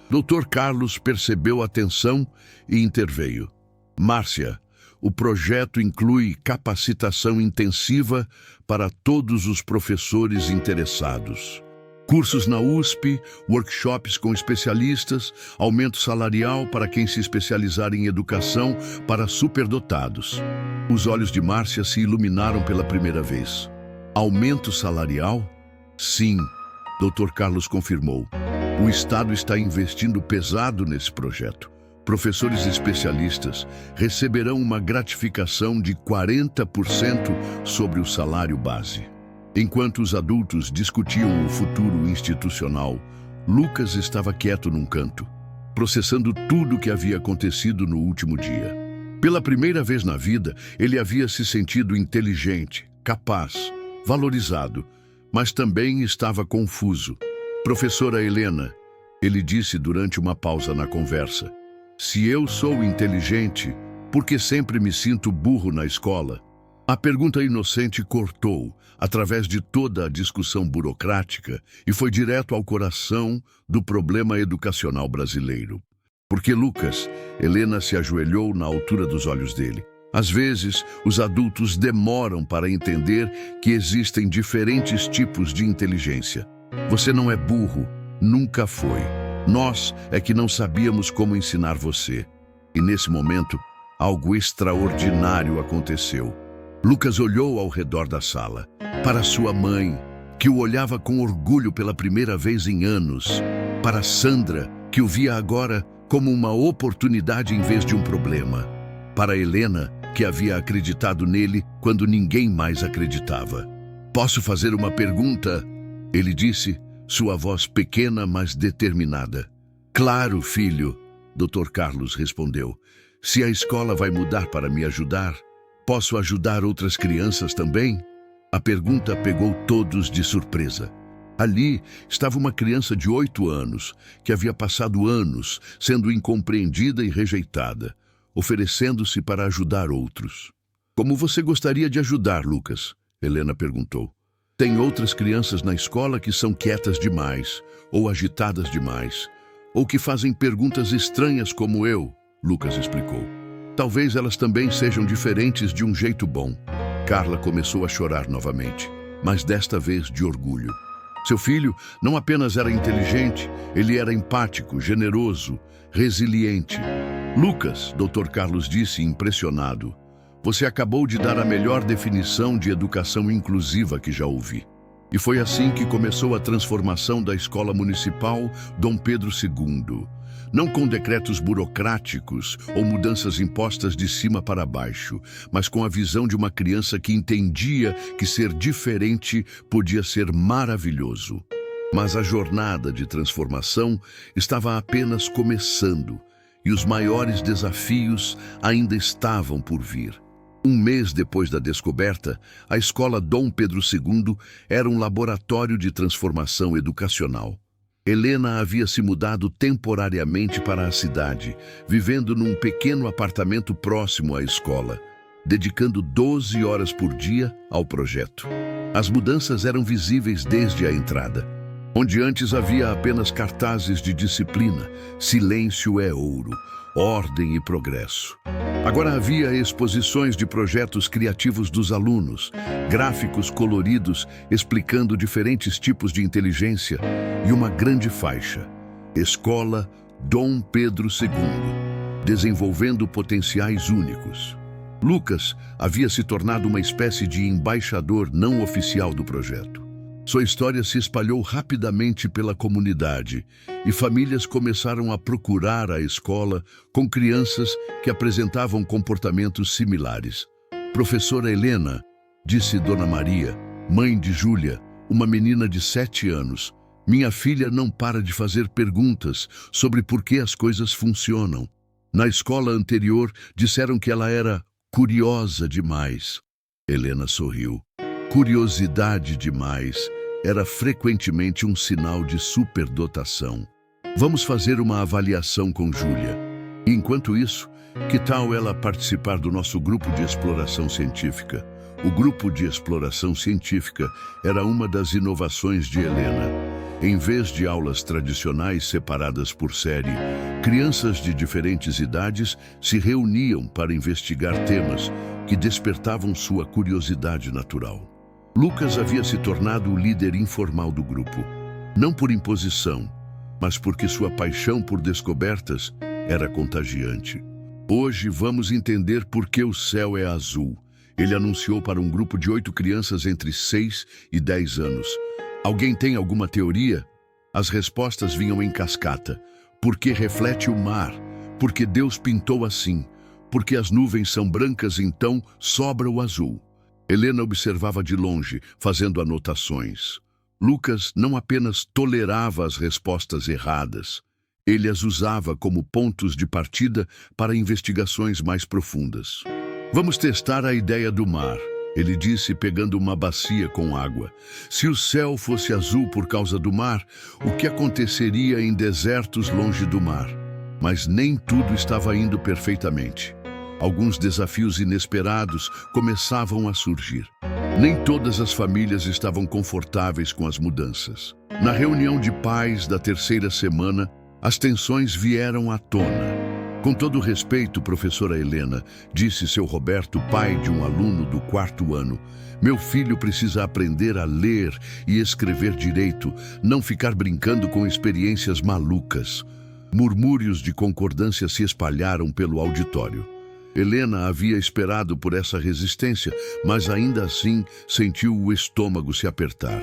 Dr. Carlos percebeu a tensão e interveio. Márcia, o projeto inclui capacitação intensiva para todos os professores interessados. Cursos na USP, workshops com especialistas, aumento salarial para quem se especializar em educação para superdotados. Os olhos de Márcia se iluminaram pela primeira vez. Aumento salarial? Sim, Dr. Carlos confirmou. O Estado está investindo pesado nesse projeto. Professores especialistas receberão uma gratificação de 40% sobre o salário base. Enquanto os adultos discutiam o futuro institucional, Lucas estava quieto num canto, processando tudo o que havia acontecido no último dia. Pela primeira vez na vida, ele havia se sentido inteligente, capaz, valorizado, mas também estava confuso. Professora Helena, ele disse durante uma pausa na conversa, se eu sou inteligente, por que sempre me sinto burro na escola? A pergunta inocente cortou, através de toda a discussão burocrática, e foi direto ao coração do problema educacional brasileiro. Porque Lucas, Helena se ajoelhou na altura dos olhos dele. Às vezes, os adultos demoram para entender que existem diferentes tipos de inteligência. Você não é burro, nunca foi. Nós é que não sabíamos como ensinar você. E nesse momento, algo extraordinário aconteceu. Lucas olhou ao redor da sala, para sua mãe, que o olhava com orgulho pela primeira vez em anos, para Sandra, que o via agora como uma oportunidade em vez de um problema, para Helena, que havia acreditado nele quando ninguém mais acreditava. Posso fazer uma pergunta? Ele disse, sua voz pequena, mas determinada. Claro, filho, Dr. Carlos respondeu. Se a escola vai mudar para me ajudar, posso ajudar outras crianças também? A pergunta pegou todos de surpresa. Ali estava uma criança de 8 anos, que havia passado anos sendo incompreendida e rejeitada, oferecendo-se para ajudar outros. Como você gostaria de ajudar, Lucas? Helena perguntou. Tem outras crianças na escola que são quietas demais, ou agitadas demais, ou que fazem perguntas estranhas como eu, Lucas explicou. Talvez elas também sejam diferentes de um jeito bom. Carla começou a chorar novamente, mas desta vez de orgulho. Seu filho não apenas era inteligente, ele era empático, generoso, resiliente. Lucas, Dr. Carlos disse impressionado, você acabou de dar a melhor definição de educação inclusiva que já ouvi. E foi assim que começou a transformação da Escola Municipal Dom Pedro II. Não com decretos burocráticos ou mudanças impostas de cima para baixo, mas com a visão de uma criança que entendia que ser diferente podia ser maravilhoso. Mas a jornada de transformação estava apenas começando, e os maiores desafios ainda estavam por vir. Um mês depois da descoberta, a Escola Dom Pedro II era um laboratório de transformação educacional. Helena havia se mudado temporariamente para a cidade, vivendo num pequeno apartamento próximo à escola, dedicando 12 horas por dia ao projeto. As mudanças eram visíveis desde a entrada. Onde antes havia apenas cartazes de disciplina, silêncio é ouro, ordem e progresso. Agora havia exposições de projetos criativos dos alunos, gráficos coloridos explicando diferentes tipos de inteligência e uma grande faixa, Escola Dom Pedro II, desenvolvendo potenciais únicos. Lucas havia se tornado uma espécie de embaixador não oficial do projeto. Sua história se espalhou rapidamente pela comunidade e famílias começaram a procurar a escola com crianças que apresentavam comportamentos similares. Professora Helena, disse Dona Maria, mãe de Júlia, uma menina de 7 anos, minha filha não para de fazer perguntas sobre por que as coisas funcionam. Na escola anterior, disseram que ela era curiosa demais. Helena sorriu. Curiosidade demais era frequentemente um sinal de superdotação. Vamos fazer uma avaliação com Júlia. Enquanto isso, que tal ela participar do nosso grupo de exploração científica? O grupo de exploração científica era uma das inovações de Helena. Em vez de aulas tradicionais separadas por série, crianças de diferentes idades se reuniam para investigar temas que despertavam sua curiosidade natural. Lucas havia se tornado o líder informal do grupo, não por imposição, mas porque sua paixão por descobertas era contagiante. Hoje vamos entender por que o céu é azul. Ele anunciou para um grupo de 8 crianças entre 6 e 10 anos. Alguém tem alguma teoria? As respostas vinham em cascata. Porque reflete o mar, porque Deus pintou assim, porque as nuvens são brancas, então sobra o azul. Helena observava de longe, fazendo anotações. Lucas não apenas tolerava as respostas erradas, ele as usava como pontos de partida para investigações mais profundas. Vamos testar a ideia do mar, ele disse, pegando uma bacia com água. Se o céu fosse azul por causa do mar, o que aconteceria em desertos longe do mar? Mas nem tudo estava indo perfeitamente. Alguns desafios inesperados começavam a surgir. Nem todas as famílias estavam confortáveis com as mudanças. Na reunião de pais da terceira semana, as tensões vieram à tona. Com todo respeito, professora Helena, disse seu Roberto, pai de um aluno do 4º ano, meu filho precisa aprender a ler e escrever direito, não ficar brincando com experiências malucas. Murmúrios de concordância se espalharam pelo auditório. Helena havia esperado por essa resistência, mas ainda assim sentiu o estômago se apertar.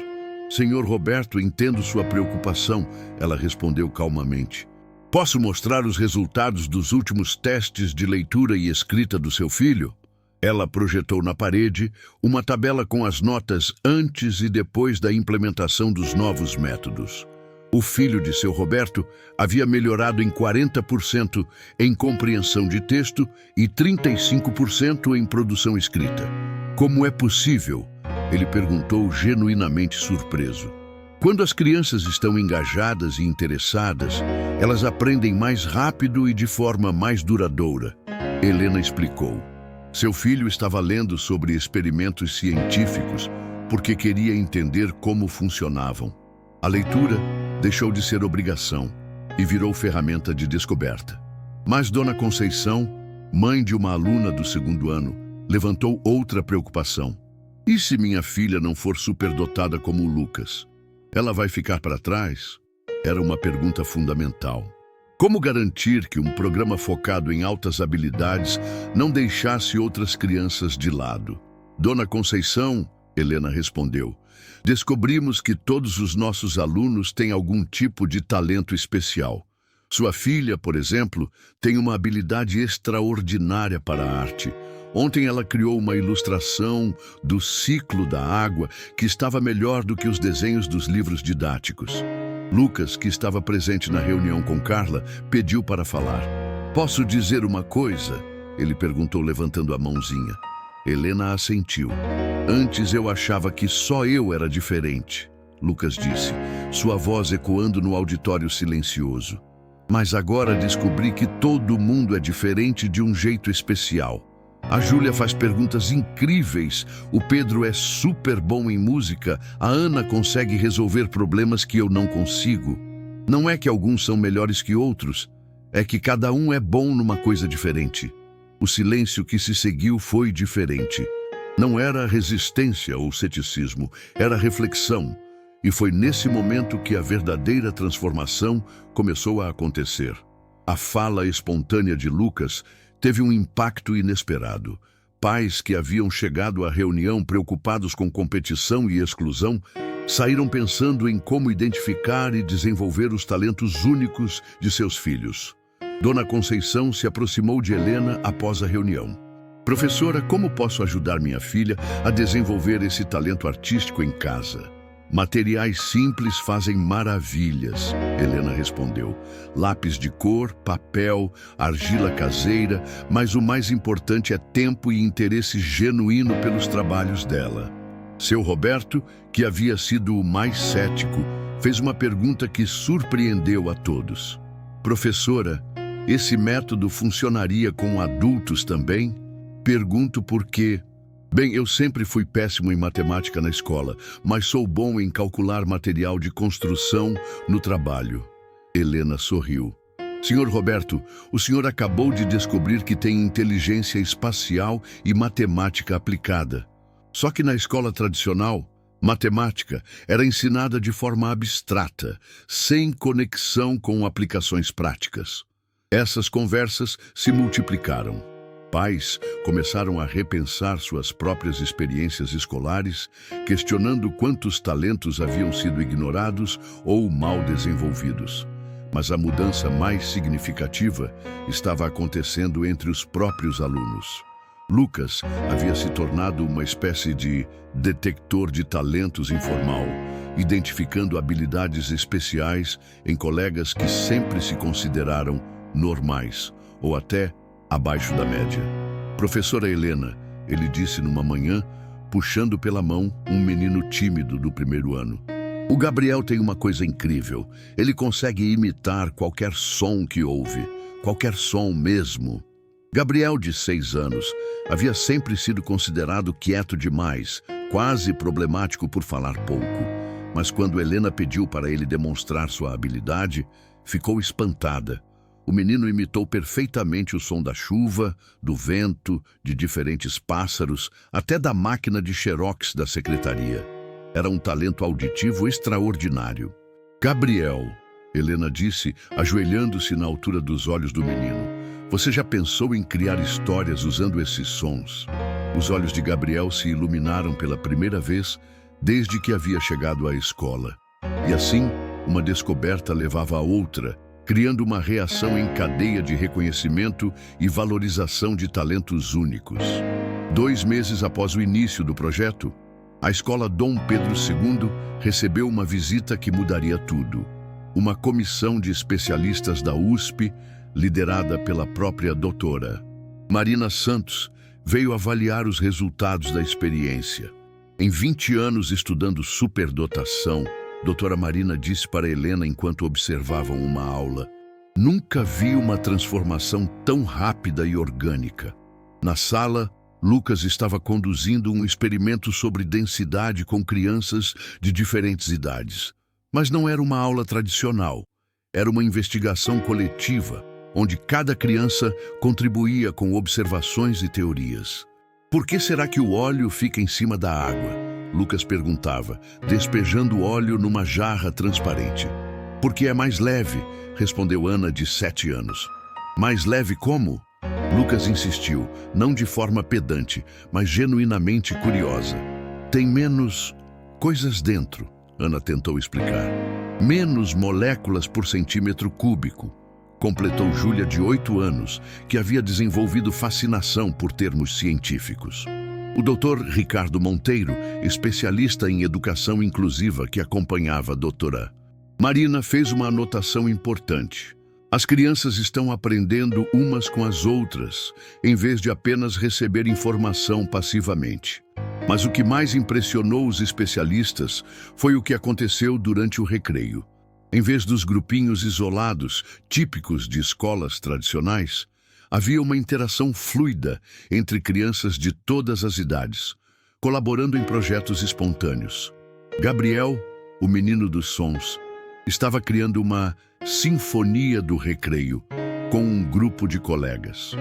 Senhor Roberto, entendo sua preocupação, ela respondeu calmamente. Posso mostrar os resultados dos últimos testes de leitura e escrita do seu filho? Ela projetou na parede uma tabela com as notas antes e depois da implementação dos novos métodos. O filho de seu Roberto havia melhorado em 40% em compreensão de texto e 35% em produção escrita. Como é possível? Ele perguntou, genuinamente surpreso. Quando as crianças estão engajadas e interessadas, elas aprendem mais rápido e de forma mais duradoura. Helena explicou. Seu filho estava lendo sobre experimentos científicos porque queria entender como funcionavam. A leitura deixou de ser obrigação e virou ferramenta de descoberta. Mas Dona Conceição, mãe de uma aluna do 2º ano, levantou outra preocupação. E se minha filha não for superdotada como o Lucas? Ela vai ficar para trás? Era uma pergunta fundamental. Como garantir que um programa focado em altas habilidades não deixasse outras crianças de lado? Dona Conceição, Helena respondeu, descobrimos que todos os nossos alunos têm algum tipo de talento especial. Sua filha, por exemplo, tem uma habilidade extraordinária para a arte. Ontem ela criou uma ilustração do ciclo da água que estava melhor do que os desenhos dos livros didáticos. Lucas, que estava presente na reunião com Carla, pediu para falar. Posso dizer uma coisa? Ele perguntou, levantando a mãozinha. Helena assentiu. Antes eu achava que só eu era diferente, Lucas disse, sua voz ecoando no auditório silencioso. Mas agora descobri que todo mundo é diferente de um jeito especial. A Júlia faz perguntas incríveis, o Pedro é super bom em música, a Ana consegue resolver problemas que eu não consigo. Não é que alguns são melhores que outros, é que cada um é bom numa coisa diferente. O silêncio que se seguiu foi diferente. Não era resistência ou ceticismo, era reflexão. E foi nesse momento que a verdadeira transformação começou a acontecer. A fala espontânea de Lucas teve um impacto inesperado. Pais que haviam chegado à reunião preocupados com competição e exclusão saíram pensando em como identificar e desenvolver os talentos únicos de seus filhos. Dona Conceição se aproximou de Helena após a reunião. Professora, como posso ajudar minha filha a desenvolver esse talento artístico em casa? Materiais simples fazem maravilhas, Helena respondeu. Lápis de cor, papel, argila caseira, mas o mais importante é tempo e interesse genuíno pelos trabalhos dela. Seu Roberto, que havia sido o mais cético, fez uma pergunta que surpreendeu a todos. Professora, esse método funcionaria com adultos também? Pergunto por quê. Bem, eu sempre fui péssimo em matemática na escola, mas sou bom em calcular material de construção no trabalho. Helena sorriu. Senhor Roberto, o senhor acabou de descobrir que tem inteligência espacial e matemática aplicada. Só que na escola tradicional, matemática era ensinada de forma abstrata, sem conexão com aplicações práticas. Essas conversas se multiplicaram. Pais começaram a repensar suas próprias experiências escolares, questionando quantos talentos haviam sido ignorados ou mal desenvolvidos. Mas a mudança mais significativa estava acontecendo entre os próprios alunos. Lucas havia se tornado uma espécie de detector de talentos informal, identificando habilidades especiais em colegas que sempre se consideraram normais ou até abaixo da média. Professora Helena, ele disse numa manhã, puxando pela mão um menino tímido do primeiro ano. O Gabriel tem uma coisa incrível. Ele consegue imitar qualquer som que ouve, qualquer som mesmo. Gabriel, de 6 anos, havia sempre sido considerado quieto demais, quase problemático por falar pouco. Mas quando Helena pediu para ele demonstrar sua habilidade, ficou espantada. O menino imitou perfeitamente o som da chuva, do vento, de diferentes pássaros, até da máquina de xerox da secretaria. Era um talento auditivo extraordinário. Gabriel, Helena disse, ajoelhando-se na altura dos olhos do menino, você já pensou em criar histórias usando esses sons? Os olhos de Gabriel se iluminaram pela primeira vez desde que havia chegado à escola. E assim, uma descoberta levava a outra, criando uma reação em cadeia de reconhecimento e valorização de talentos únicos. 2 meses após o início do projeto, a escola Dom Pedro II recebeu uma visita que mudaria tudo. Uma comissão de especialistas da USP, liderada pela própria doutora Marina Santos, veio avaliar os resultados da experiência. Em 20 anos estudando superdotação, doutora Marina disse para Helena enquanto observavam uma aula, nunca vi uma transformação tão rápida e orgânica. Na sala, Lucas estava conduzindo um experimento sobre densidade com crianças de diferentes idades. Mas não era uma aula tradicional. Era uma investigação coletiva, onde cada criança contribuía com observações e teorias. Por que será que o óleo fica em cima da água? Lucas perguntava, despejando o óleo numa jarra transparente. Porque é mais leve, respondeu Ana, de 7 anos. Mais leve como? Lucas insistiu, não de forma pedante, mas genuinamente curiosa. Tem menos coisas dentro, Ana tentou explicar. Menos moléculas por centímetro cúbico, completou Júlia, de 8 anos, que havia desenvolvido fascinação por termos científicos. O doutor Ricardo Monteiro, especialista em educação inclusiva que acompanhava a doutora Marina, fez uma anotação importante. As crianças estão aprendendo umas com as outras, em vez de apenas receber informação passivamente. Mas o que mais impressionou os especialistas foi o que aconteceu durante o recreio. Em vez dos grupinhos isolados, típicos de escolas tradicionais, havia uma interação fluida entre crianças de todas as idades, colaborando em projetos espontâneos. Gabriel, o menino dos sons, estava criando uma sinfonia do recreio com um grupo de colegas.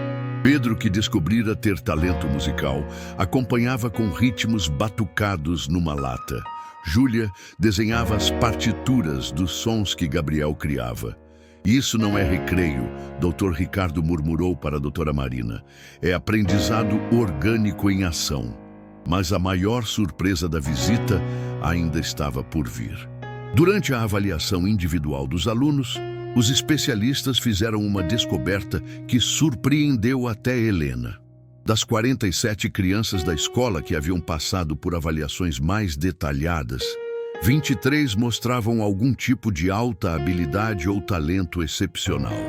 Pedro, que descobrira ter talento musical, acompanhava com ritmos batucados numa lata. Júlia desenhava as partituras dos sons que Gabriel criava. Isso não é recreio, Dr. Ricardo murmurou para a doutora Marina. É aprendizado orgânico em ação. Mas a maior surpresa da visita ainda estava por vir. Durante a avaliação individual dos alunos, os especialistas fizeram uma descoberta que surpreendeu até Helena. Das 47 crianças da escola que haviam passado por avaliações mais detalhadas, 23 mostravam algum tipo de alta habilidade ou talento excepcional.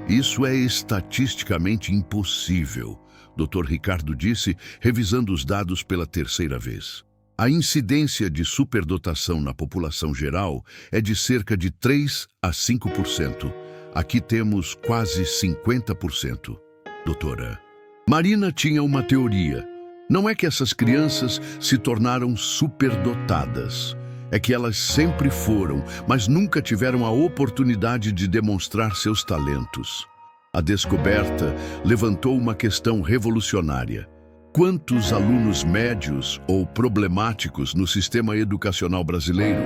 Isso é estatisticamente impossível, Dr. Ricardo disse, revisando os dados pela 3ª vez. A incidência de superdotação na população geral é de cerca de 3 a 5%. Aqui temos quase 50%. Doutora Marina tinha uma teoria. Não é que essas crianças se tornaram superdotadas. É que elas sempre foram, mas nunca tiveram a oportunidade de demonstrar seus talentos. A descoberta levantou uma questão revolucionária. Quantos alunos médios ou problemáticos no sistema educacional brasileiro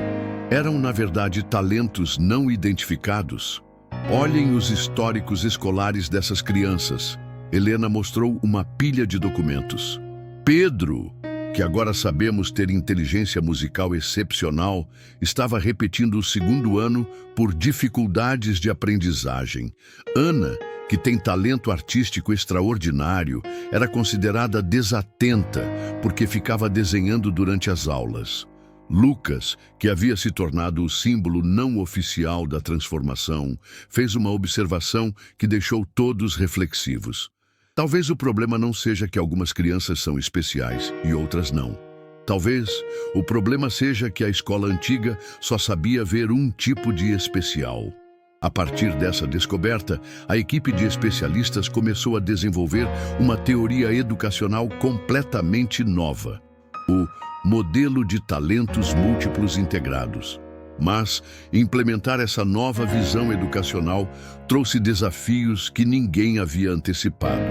eram, na verdade, talentos não identificados? Olhem os históricos escolares dessas crianças. Helena mostrou uma pilha de documentos. Pedro, que agora sabemos ter inteligência musical excepcional, estava repetindo o segundo ano por dificuldades de aprendizagem. Ana, que tem talento artístico extraordinário, era considerada desatenta porque ficava desenhando durante as aulas. Lucas, que havia se tornado o símbolo não oficial da transformação, fez uma observação que deixou todos reflexivos. Talvez o problema não seja que algumas crianças são especiais e outras não. Talvez o problema seja que a escola antiga só sabia ver um tipo de especial. A partir dessa descoberta, a equipe de especialistas começou a desenvolver uma teoria educacional completamente nova: o modelo de talentos múltiplos integrados. Mas implementar essa nova visão educacional trouxe desafios que ninguém havia antecipado.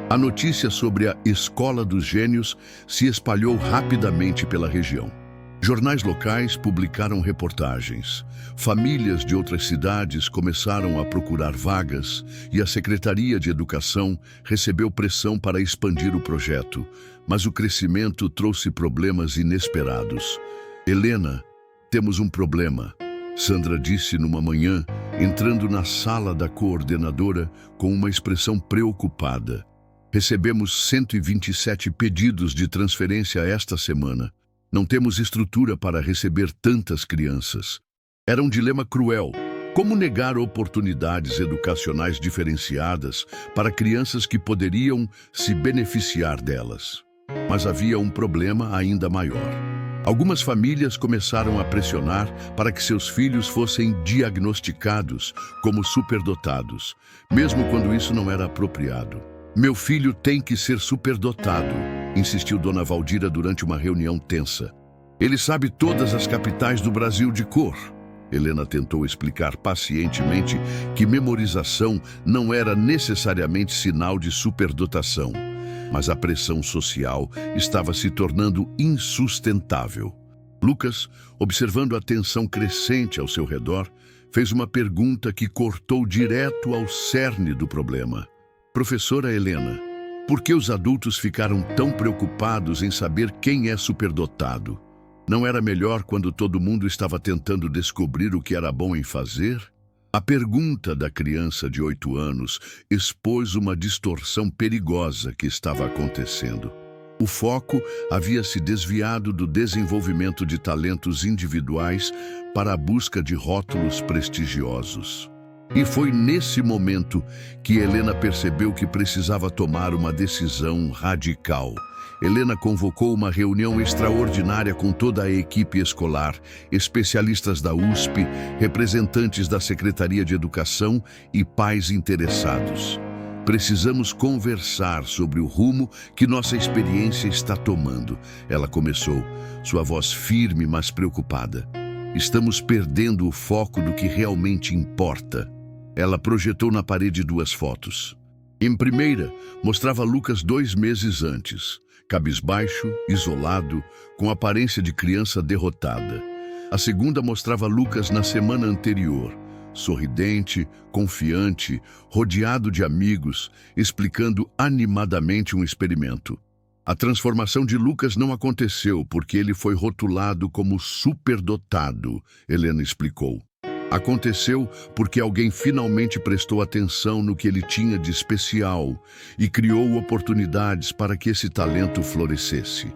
A notícia sobre a Escola dos Gênios se espalhou rapidamente pela região. Jornais locais publicaram reportagens. Famílias de outras cidades começaram a procurar vagas e a Secretaria de Educação recebeu pressão para expandir o projeto. Mas o crescimento trouxe problemas inesperados. Helena, temos um problema, Sandra disse numa manhã, entrando na sala da coordenadora com uma expressão preocupada. Recebemos 127 pedidos de transferência esta semana. Não temos estrutura para receber tantas crianças. Era um dilema cruel. Como negar oportunidades educacionais diferenciadas para crianças que poderiam se beneficiar delas? Mas havia um problema ainda maior. Algumas famílias começaram a pressionar para que seus filhos fossem diagnosticados como superdotados, mesmo quando isso não era apropriado. Meu filho tem que ser superdotado, insistiu Dona Valdira durante uma reunião tensa. Ele sabe todas as capitais do Brasil de cor. Helena tentou explicar pacientemente que memorização não era necessariamente sinal de superdotação. Mas a pressão social estava se tornando insustentável. Lucas, observando a tensão crescente ao seu redor, fez uma pergunta que cortou direto ao cerne do problema. Professora Helena, por que os adultos ficaram tão preocupados em saber quem é superdotado? Não era melhor quando todo mundo estava tentando descobrir o que era bom em fazer? A pergunta da criança de 8 anos expôs uma distorção perigosa que estava acontecendo. O foco havia se desviado do desenvolvimento de talentos individuais para a busca de rótulos prestigiosos. E foi nesse momento que Helena percebeu que precisava tomar uma decisão radical. Helena convocou uma reunião extraordinária com toda a equipe escolar, especialistas da USP, representantes da Secretaria de Educação e pais interessados. Precisamos conversar sobre o rumo que nossa experiência está tomando. Ela começou, sua voz firme, mas preocupada. Estamos perdendo o foco do que realmente importa. Ela projetou na parede 2 fotos. Em primeira, mostrava Lucas 2 meses antes, cabisbaixo, isolado, com aparência de criança derrotada. A segunda mostrava Lucas na semana anterior, sorridente, confiante, rodeado de amigos, explicando animadamente um experimento. A transformação de Lucas não aconteceu porque ele foi rotulado como superdotado, Helena explicou. Aconteceu porque alguém finalmente prestou atenção no que ele tinha de especial e criou oportunidades para que esse talento florescesse.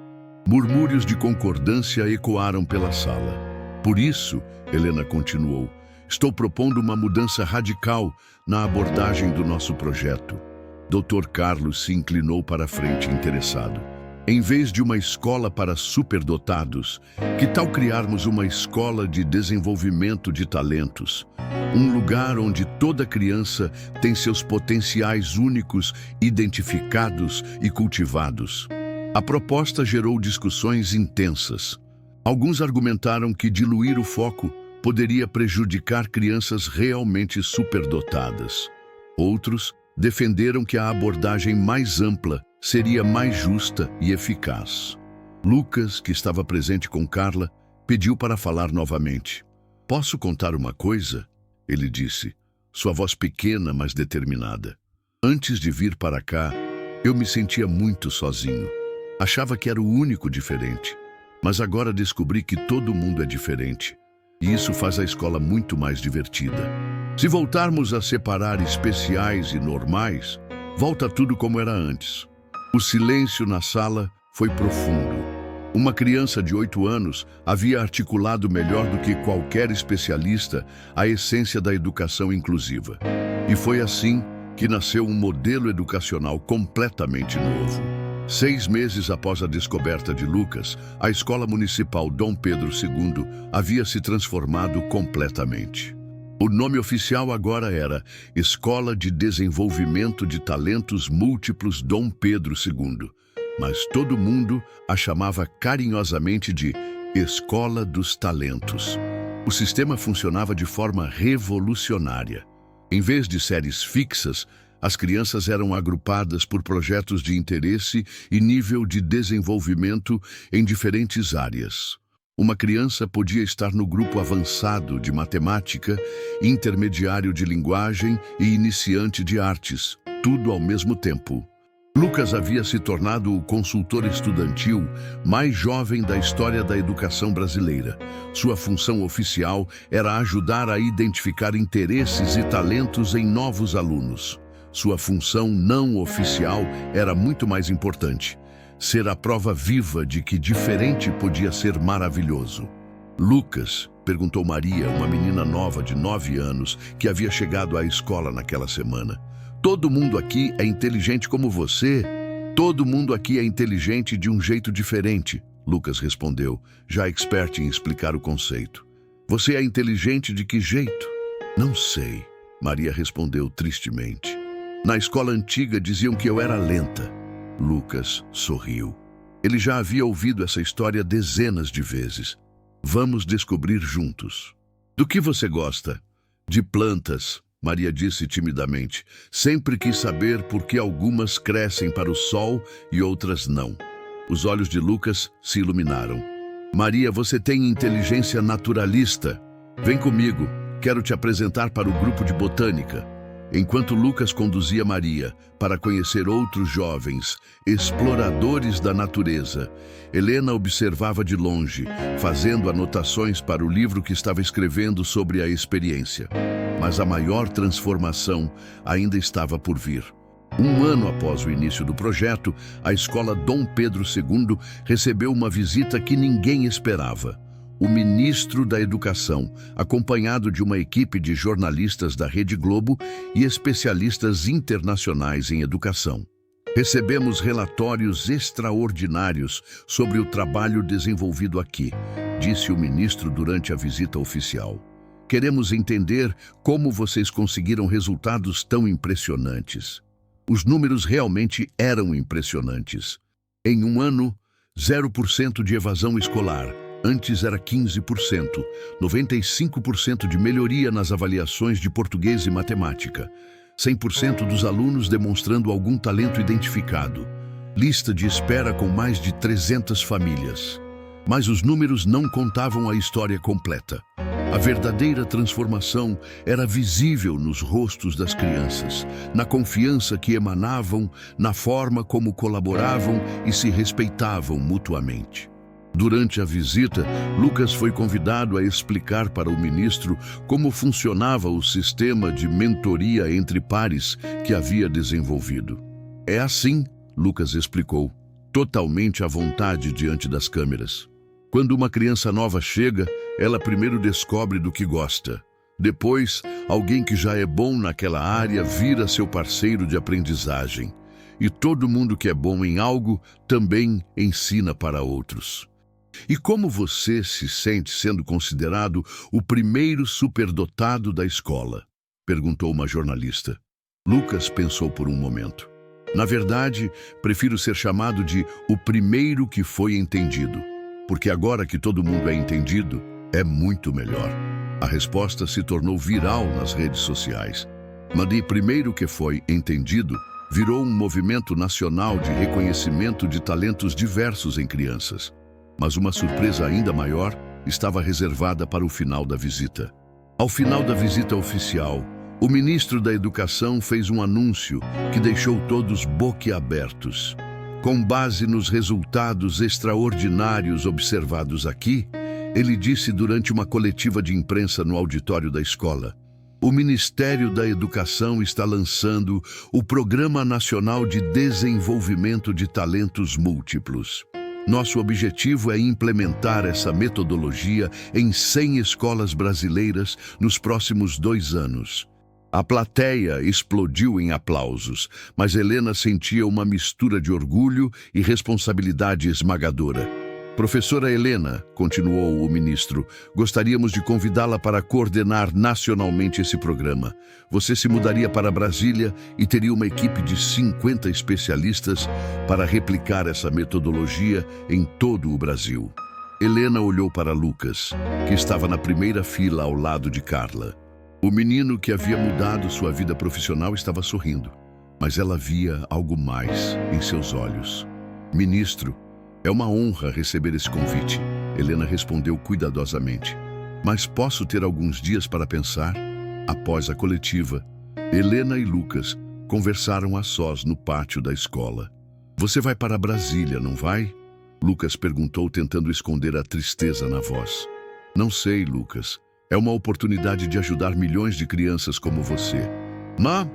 Murmúrios de concordância ecoaram pela sala. Por isso, Helena continuou, estou propondo uma mudança radical na abordagem do nosso projeto. Dr. Carlos se inclinou para a frente interessado. Em vez de uma escola para superdotados, que tal criarmos uma escola de desenvolvimento de talentos? Um lugar onde toda criança tem seus potenciais únicos, identificados e cultivados. A proposta gerou discussões intensas. Alguns argumentaram que diluir o foco poderia prejudicar crianças realmente superdotadas. Outros defenderam que a abordagem mais ampla seria mais justa e eficaz. Lucas, que estava presente com Carla, pediu para falar novamente. Posso contar uma coisa? Ele disse, sua voz pequena, mas determinada. Antes de vir para cá, eu me sentia muito sozinho. Achava que era o único diferente. Mas agora descobri que todo mundo é diferente. E isso faz a escola muito mais divertida. Se voltarmos a separar especiais e normais, volta tudo como era antes. O silêncio na sala foi profundo. Uma criança de 8 anos havia articulado melhor do que qualquer especialista a essência da educação inclusiva. E foi assim que nasceu um modelo educacional completamente novo. 6 meses após a descoberta de Lucas, a Escola Municipal Dom Pedro II havia se transformado completamente. O nome oficial agora era Escola de Desenvolvimento de Talentos Múltiplos Dom Pedro II, mas todo mundo a chamava carinhosamente de Escola dos Talentos. O sistema funcionava de forma revolucionária. Em vez de séries fixas, as crianças eram agrupadas por projetos de interesse e nível de desenvolvimento em diferentes áreas. Uma criança podia estar no grupo avançado de matemática, intermediário de linguagem e iniciante de artes, tudo ao mesmo tempo. Lucas havia se tornado o consultor estudantil mais jovem da história da educação brasileira. Sua função oficial era ajudar a identificar interesses e talentos em novos alunos. Sua função não oficial era muito mais importante: ser a prova viva de que diferente podia ser maravilhoso. Lucas, perguntou Maria, uma menina nova de 9 anos que havia chegado à escola naquela semana. Todo mundo aqui é inteligente como você? Todo mundo aqui é inteligente de um jeito diferente, Lucas respondeu, já expert em explicar o conceito. Você é inteligente de que jeito? Não sei, Maria respondeu tristemente. Na escola antiga diziam que eu era lenta. Lucas sorriu. Ele já havia ouvido essa história dezenas de vezes. Vamos descobrir juntos. Do que você gosta? De plantas, Maria disse timidamente. Sempre quis saber por que algumas crescem para o sol e outras não. Os olhos de Lucas se iluminaram. Maria, você tem inteligência naturalista. Vem comigo, quero te apresentar para o grupo de botânica. Enquanto Lucas conduzia Maria para conhecer outros jovens, exploradores da natureza, Helena observava de longe, fazendo anotações para o livro que estava escrevendo sobre a experiência. Mas a maior transformação ainda estava por vir. 1 ano após o início do projeto, a Escola Dom Pedro II recebeu uma visita que ninguém esperava. O ministro da Educação, acompanhado de uma equipe de jornalistas da Rede Globo e especialistas internacionais em educação. Recebemos relatórios extraordinários sobre o trabalho desenvolvido aqui, disse o ministro durante a visita oficial. Queremos entender como vocês conseguiram resultados tão impressionantes. Os números realmente eram impressionantes. Em 1 ano, 0% de evasão escolar. Antes era 15%, 95% de melhoria nas avaliações de português e matemática, 100% dos alunos demonstrando algum talento identificado, lista de espera com mais de 300 famílias. Mas os números não contavam a história completa. A verdadeira transformação era visível nos rostos das crianças, na confiança que emanavam, na forma como colaboravam e se respeitavam mutuamente. Durante a visita, Lucas foi convidado a explicar para o ministro como funcionava o sistema de mentoria entre pares que havia desenvolvido. É assim, Lucas explicou, totalmente à vontade diante das câmeras. Quando uma criança nova chega, ela primeiro descobre do que gosta. Depois, alguém que já é bom naquela área vira seu parceiro de aprendizagem. E todo mundo que é bom em algo também ensina para outros. E como você se sente sendo considerado o primeiro superdotado da escola? Perguntou uma jornalista. Lucas pensou por um momento. Na verdade, prefiro ser chamado de o primeiro que foi entendido, porque agora que todo mundo é entendido, é muito melhor. A resposta se tornou viral nas redes sociais. Mas de primeiro que foi entendido, virou um movimento nacional de reconhecimento de talentos diversos em crianças. Mas uma surpresa ainda maior estava reservada para o final da visita. Ao final da visita oficial, O ministro da Educação fez um anúncio que deixou todos boquiabertos. Com base nos resultados extraordinários observados aqui, ele disse durante uma coletiva de imprensa no auditório da escola: o Ministério da Educação está lançando o Programa Nacional de Desenvolvimento de Talentos Múltiplos. Nosso objetivo é implementar essa metodologia em 100 escolas brasileiras nos próximos 2 anos. A plateia explodiu em aplausos, mas Helena sentia uma mistura de orgulho e responsabilidade esmagadora. Professora Helena, continuou o ministro, gostaríamos de convidá-la para coordenar nacionalmente esse programa. Você se mudaria para Brasília e teria uma equipe de 50 especialistas para replicar essa metodologia em todo o Brasil. Helena olhou para Lucas, que estava na primeira fila ao lado de Carla. O menino que havia mudado sua vida profissional estava sorrindo, mas ela via algo mais em seus olhos. Ministro, é uma honra receber esse convite, Helena respondeu cuidadosamente. Mas posso ter alguns dias para pensar? Após a coletiva, Helena e Lucas conversaram a sós no pátio da escola. Você vai para Brasília, não vai? Lucas perguntou, tentando esconder a tristeza na voz. Não sei, Lucas. É uma oportunidade de ajudar milhões de crianças como você.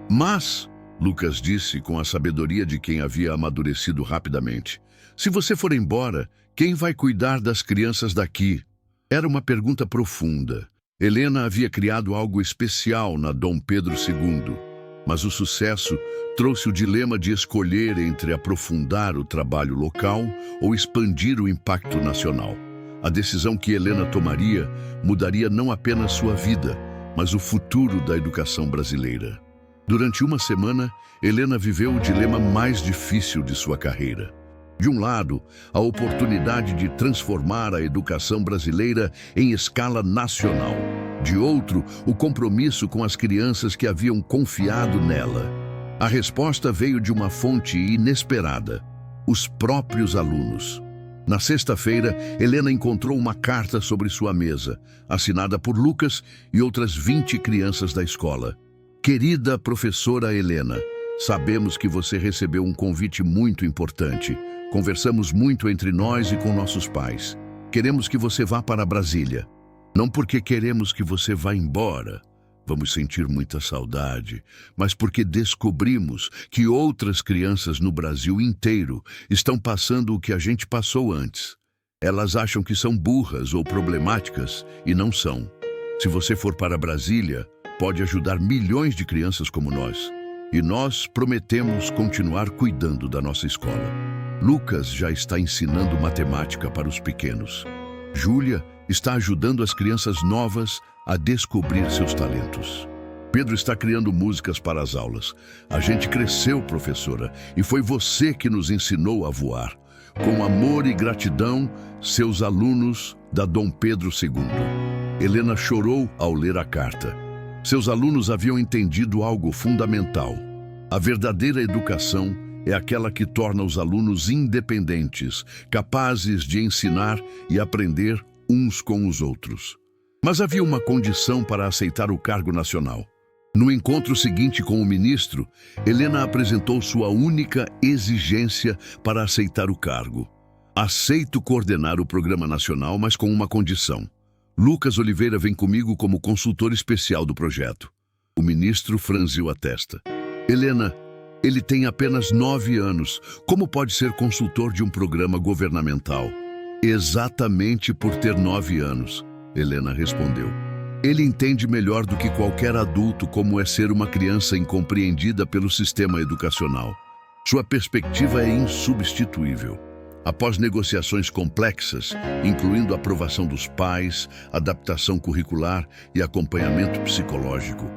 Mas, Lucas disse com a sabedoria de quem havia amadurecido rapidamente, se você for embora, quem vai cuidar das crianças daqui? Era uma pergunta profunda. Helena havia criado algo especial na Dom Pedro II, mas o sucesso trouxe o dilema de escolher entre aprofundar o trabalho local ou expandir o impacto nacional. A decisão que Helena tomaria mudaria não apenas sua vida, mas o futuro da educação brasileira. Durante uma semana, Helena viveu o dilema mais difícil de sua carreira. De um lado, a oportunidade de transformar a educação brasileira em escala nacional. De outro, o compromisso com as crianças que haviam confiado nela. A resposta veio de uma fonte inesperada: os próprios alunos. Na sexta-feira, Helena encontrou uma carta sobre sua mesa, assinada por Lucas e outras 20 crianças da escola. Querida professora Helena, sabemos que você recebeu um convite muito importante. Conversamos muito entre nós e com nossos pais. Queremos que você vá para Brasília. Não porque queremos que você vá embora. Vamos sentir muita saudade, mas porque descobrimos que outras crianças no Brasil inteiro estão passando o que a gente passou antes. Elas acham que são burras ou problemáticas e não são. Se você for para Brasília, pode ajudar milhões de crianças como nós. E nós prometemos continuar cuidando da nossa escola. Lucas já está ensinando matemática para os pequenos. Júlia está ajudando as crianças novas a descobrir seus talentos. Pedro está criando músicas para as aulas. A gente cresceu, professora, e foi você que nos ensinou a voar. Com amor e gratidão, seus alunos da Dom Pedro II. Helena chorou ao ler a carta. Seus alunos haviam entendido algo fundamental. A verdadeira educação é aquela que torna os alunos independentes, capazes de ensinar e aprender uns com os outros. Mas havia uma condição para aceitar o cargo nacional. No encontro seguinte com o ministro, Helena apresentou sua única exigência para aceitar o cargo. Aceito coordenar o programa nacional, mas com uma condição. Lucas Oliveira vem comigo como consultor especial do projeto. O ministro franziu a testa. Helena, ele tem apenas 9 anos. Como pode ser consultor de um programa governamental? Exatamente por ter 9 anos. Helena respondeu. Ele entende melhor do que qualquer adulto como é ser uma criança incompreendida pelo sistema educacional. Sua perspectiva é insubstituível. Após negociações complexas, incluindo a aprovação dos pais, adaptação curricular e acompanhamento psicológico,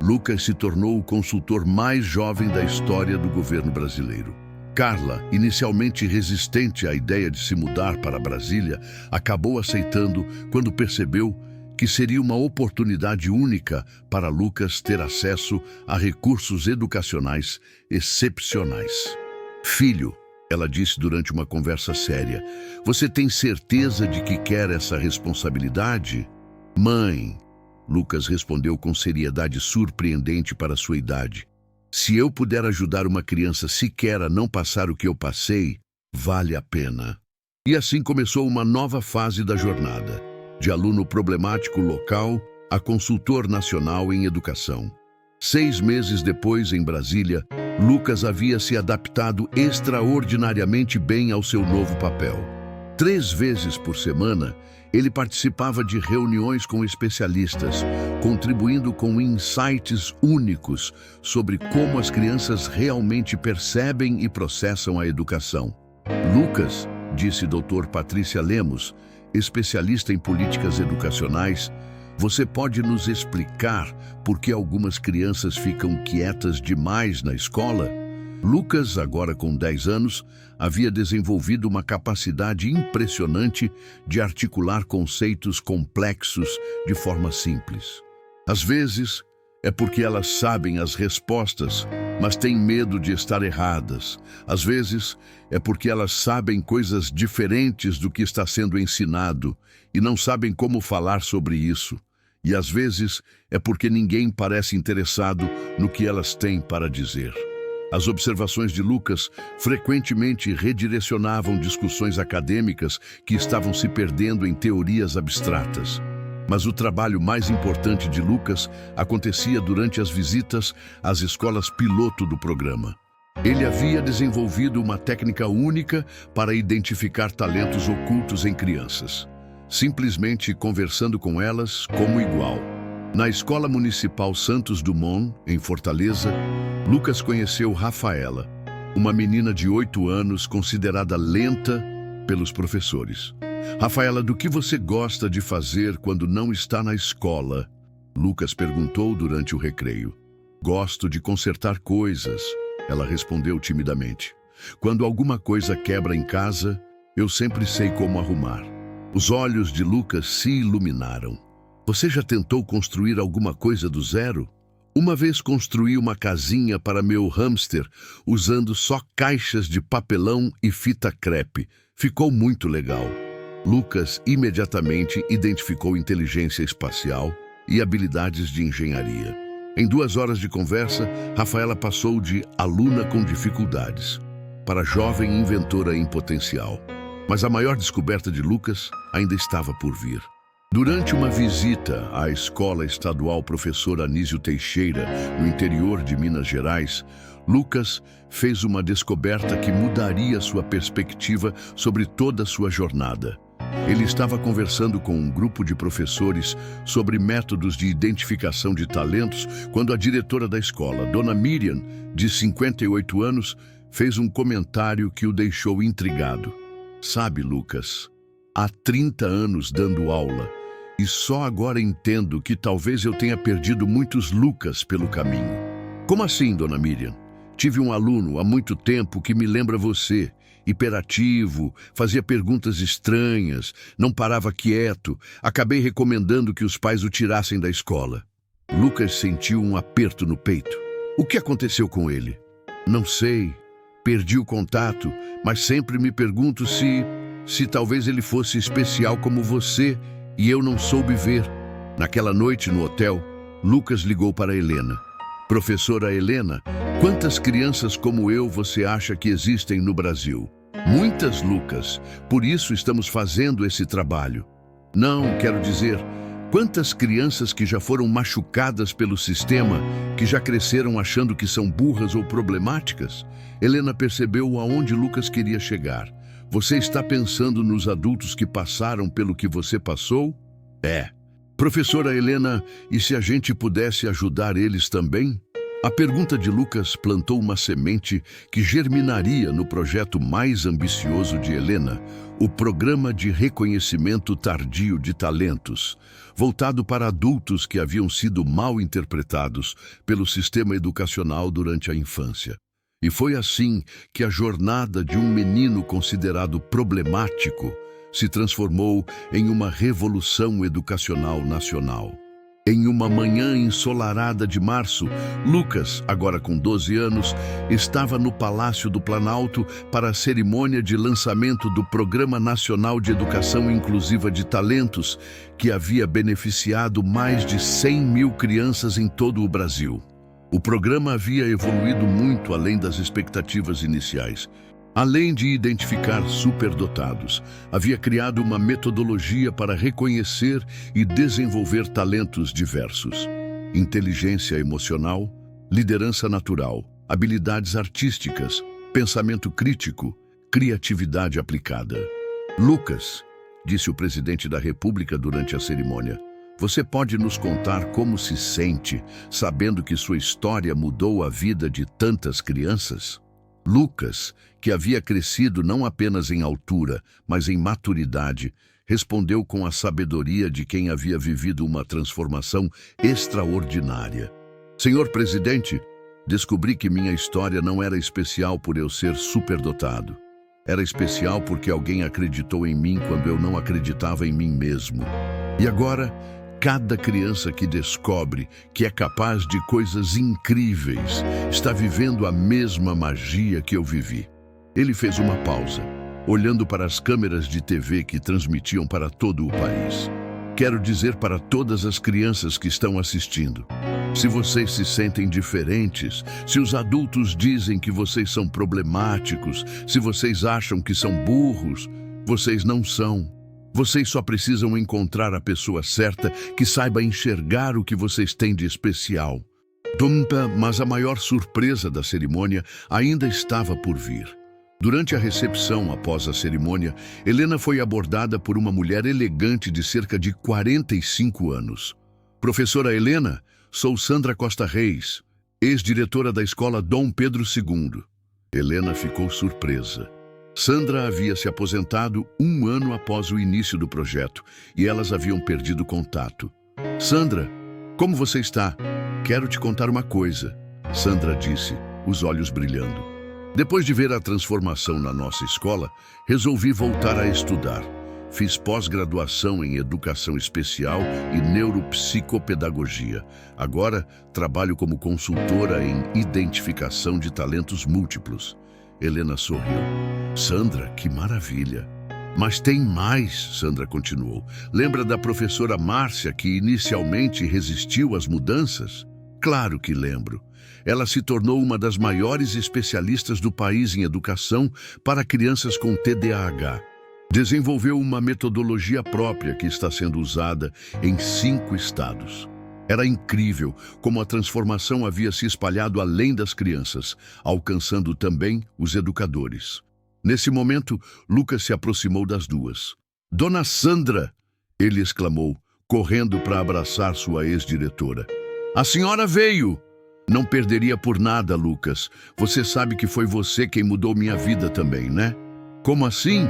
Lucas se tornou o consultor mais jovem da história do governo brasileiro. Carla, inicialmente resistente à ideia de se mudar para Brasília, acabou aceitando quando percebeu que seria uma oportunidade única para Lucas ter acesso a recursos educacionais excepcionais. Filho, ela disse durante uma conversa séria, você tem certeza de que quer essa responsabilidade? Mãe, Lucas respondeu com seriedade surpreendente para sua idade. Se eu puder ajudar uma criança sequer a não passar o que eu passei, vale a pena. E assim começou uma nova fase da jornada, de aluno problemático local a consultor nacional em educação. 6 meses depois, em Brasília, Lucas havia se adaptado extraordinariamente bem ao seu novo papel. 3 vezes por semana, ele participava de reuniões com especialistas, contribuindo com insights únicos sobre como as crianças realmente percebem e processam a educação. Lucas, disse Dr. Patrícia Lemos, especialista em políticas educacionais, você pode nos explicar por que algumas crianças ficam quietas demais na escola? Lucas, agora com 10 anos, havia desenvolvido uma capacidade impressionante de articular conceitos complexos de forma simples. Às vezes, é porque elas sabem as respostas, mas têm medo de estar erradas. Às vezes, é porque elas sabem coisas diferentes do que está sendo ensinado e não sabem como falar sobre isso. E às vezes, é porque ninguém parece interessado no que elas têm para dizer. As observações de Lucas frequentemente redirecionavam discussões acadêmicas que estavam se perdendo em teorias abstratas. Mas o trabalho mais importante de Lucas acontecia durante as visitas às escolas piloto do programa. Ele havia desenvolvido uma técnica única para identificar talentos ocultos em crianças, simplesmente conversando com elas como igual. Na Escola Municipal Santos Dumont, em Fortaleza, Lucas conheceu Rafaela, uma menina de 8 anos considerada lenta pelos professores. Rafaela, do que você gosta de fazer quando não está na escola? Lucas perguntou durante o recreio. Gosto de consertar coisas, ela respondeu timidamente. Quando alguma coisa quebra em casa, eu sempre sei como arrumar. Os olhos de Lucas se iluminaram. Você já tentou construir alguma coisa do zero? Uma vez construí uma casinha para meu hamster usando só caixas de papelão e fita crepe. Ficou muito legal. Lucas imediatamente identificou inteligência espacial e habilidades de engenharia. Em 2 horas de conversa, Rafaela passou de aluna com dificuldades para jovem inventora em potencial. Mas a maior descoberta de Lucas ainda estava por vir. Durante uma visita à Escola Estadual Professor Anísio Teixeira, no interior de Minas Gerais, Lucas fez uma descoberta que mudaria sua perspectiva sobre toda a sua jornada. Ele estava conversando com um grupo de professores sobre métodos de identificação de talentos quando a diretora da escola, Dona Miriam, de 58 anos, fez um comentário que o deixou intrigado. Sabe, Lucas, há 30 anos dando aula, e só agora entendo que talvez eu tenha perdido muitos Lucas pelo caminho. Como assim, Dona Miriam? Tive um aluno há muito tempo que me lembra você, hiperativo, fazia perguntas estranhas, não parava quieto. Acabei recomendando que os pais o tirassem da escola. Lucas sentiu um aperto no peito. O que aconteceu com ele? Não sei. Perdi o contato, mas sempre me pergunto se talvez ele fosse especial como você e eu não soube ver. Naquela noite no hotel, Lucas ligou para Helena. Professora Helena, quantas crianças como eu você acha que existem no Brasil? Muitas, Lucas. Por isso estamos fazendo esse trabalho. Não, quero dizer, quantas crianças que já foram machucadas pelo sistema, que já cresceram achando que são burras ou problemáticas? Helena percebeu aonde Lucas queria chegar. Você está pensando nos adultos que passaram pelo que você passou? É. Professora Helena, e se a gente pudesse ajudar eles também? A pergunta de Lucas plantou uma semente que germinaria no projeto mais ambicioso de Helena, o Programa de Reconhecimento Tardio de Talentos, voltado para adultos que haviam sido mal interpretados pelo sistema educacional durante a infância. E foi assim que a jornada de um menino considerado problemático se transformou em uma revolução educacional nacional. Em uma manhã ensolarada de março, Lucas, agora com 12 anos, estava no Palácio do Planalto para a cerimônia de lançamento do Programa Nacional de Educação Inclusiva de Talentos, que havia beneficiado mais de 100 mil crianças em todo o Brasil. O programa havia evoluído muito além das expectativas iniciais. Além de identificar superdotados, havia criado uma metodologia para reconhecer e desenvolver talentos diversos: inteligência emocional, liderança natural, habilidades artísticas, pensamento crítico, criatividade aplicada. Lucas, disse o presidente da República durante a cerimônia, você pode nos contar como se sente, sabendo que sua história mudou a vida de tantas crianças? Lucas, que havia crescido não apenas em altura, mas em maturidade, respondeu com a sabedoria de quem havia vivido uma transformação extraordinária. Senhor presidente, descobri que minha história não era especial por eu ser superdotado. Era especial porque alguém acreditou em mim quando eu não acreditava em mim mesmo. E agora, cada criança que descobre que é capaz de coisas incríveis está vivendo a mesma magia que eu vivi. Ele fez uma pausa, olhando para as câmeras de TV que transmitiam para todo o país. Quero dizer para todas as crianças que estão assistindo, se vocês se sentem diferentes, se os adultos dizem que vocês são problemáticos, se vocês acham que são burros, vocês não são. Vocês só precisam encontrar a pessoa certa que saiba enxergar o que vocês têm de especial. Mas a maior surpresa da cerimônia ainda estava por vir. Durante a recepção após a cerimônia, Helena foi abordada por uma mulher elegante de cerca de 45 anos. Professora Helena, sou Sandra Costa Reis, ex-diretora da escola Dom Pedro II. Helena ficou surpresa. Sandra havia se aposentado um ano após o início do projeto e elas haviam perdido contato. Sandra, como você está? Quero te contar uma coisa, Sandra disse, os olhos brilhando. Depois de ver a transformação na nossa escola, resolvi voltar a estudar. Fiz pós-graduação em Educação Especial e Neuropsicopedagogia. Agora, trabalho como consultora em Identificação de Talentos Múltiplos. Helena sorriu. Sandra, que maravilha! Mas tem mais, Sandra continuou. Lembra da professora Márcia que inicialmente resistiu às mudanças? Claro que lembro. Ela se tornou uma das maiores especialistas do país em educação para crianças com TDAH. Desenvolveu uma metodologia própria que está sendo usada em 5 estados. Era incrível como a transformação havia se espalhado além das crianças, alcançando também os educadores. Nesse momento, Lucas se aproximou das duas. Dona Sandra, ele exclamou, correndo para abraçar sua ex-diretora. A senhora veio! Não perderia por nada, Lucas. Você sabe que foi você quem mudou minha vida também, né? Como assim?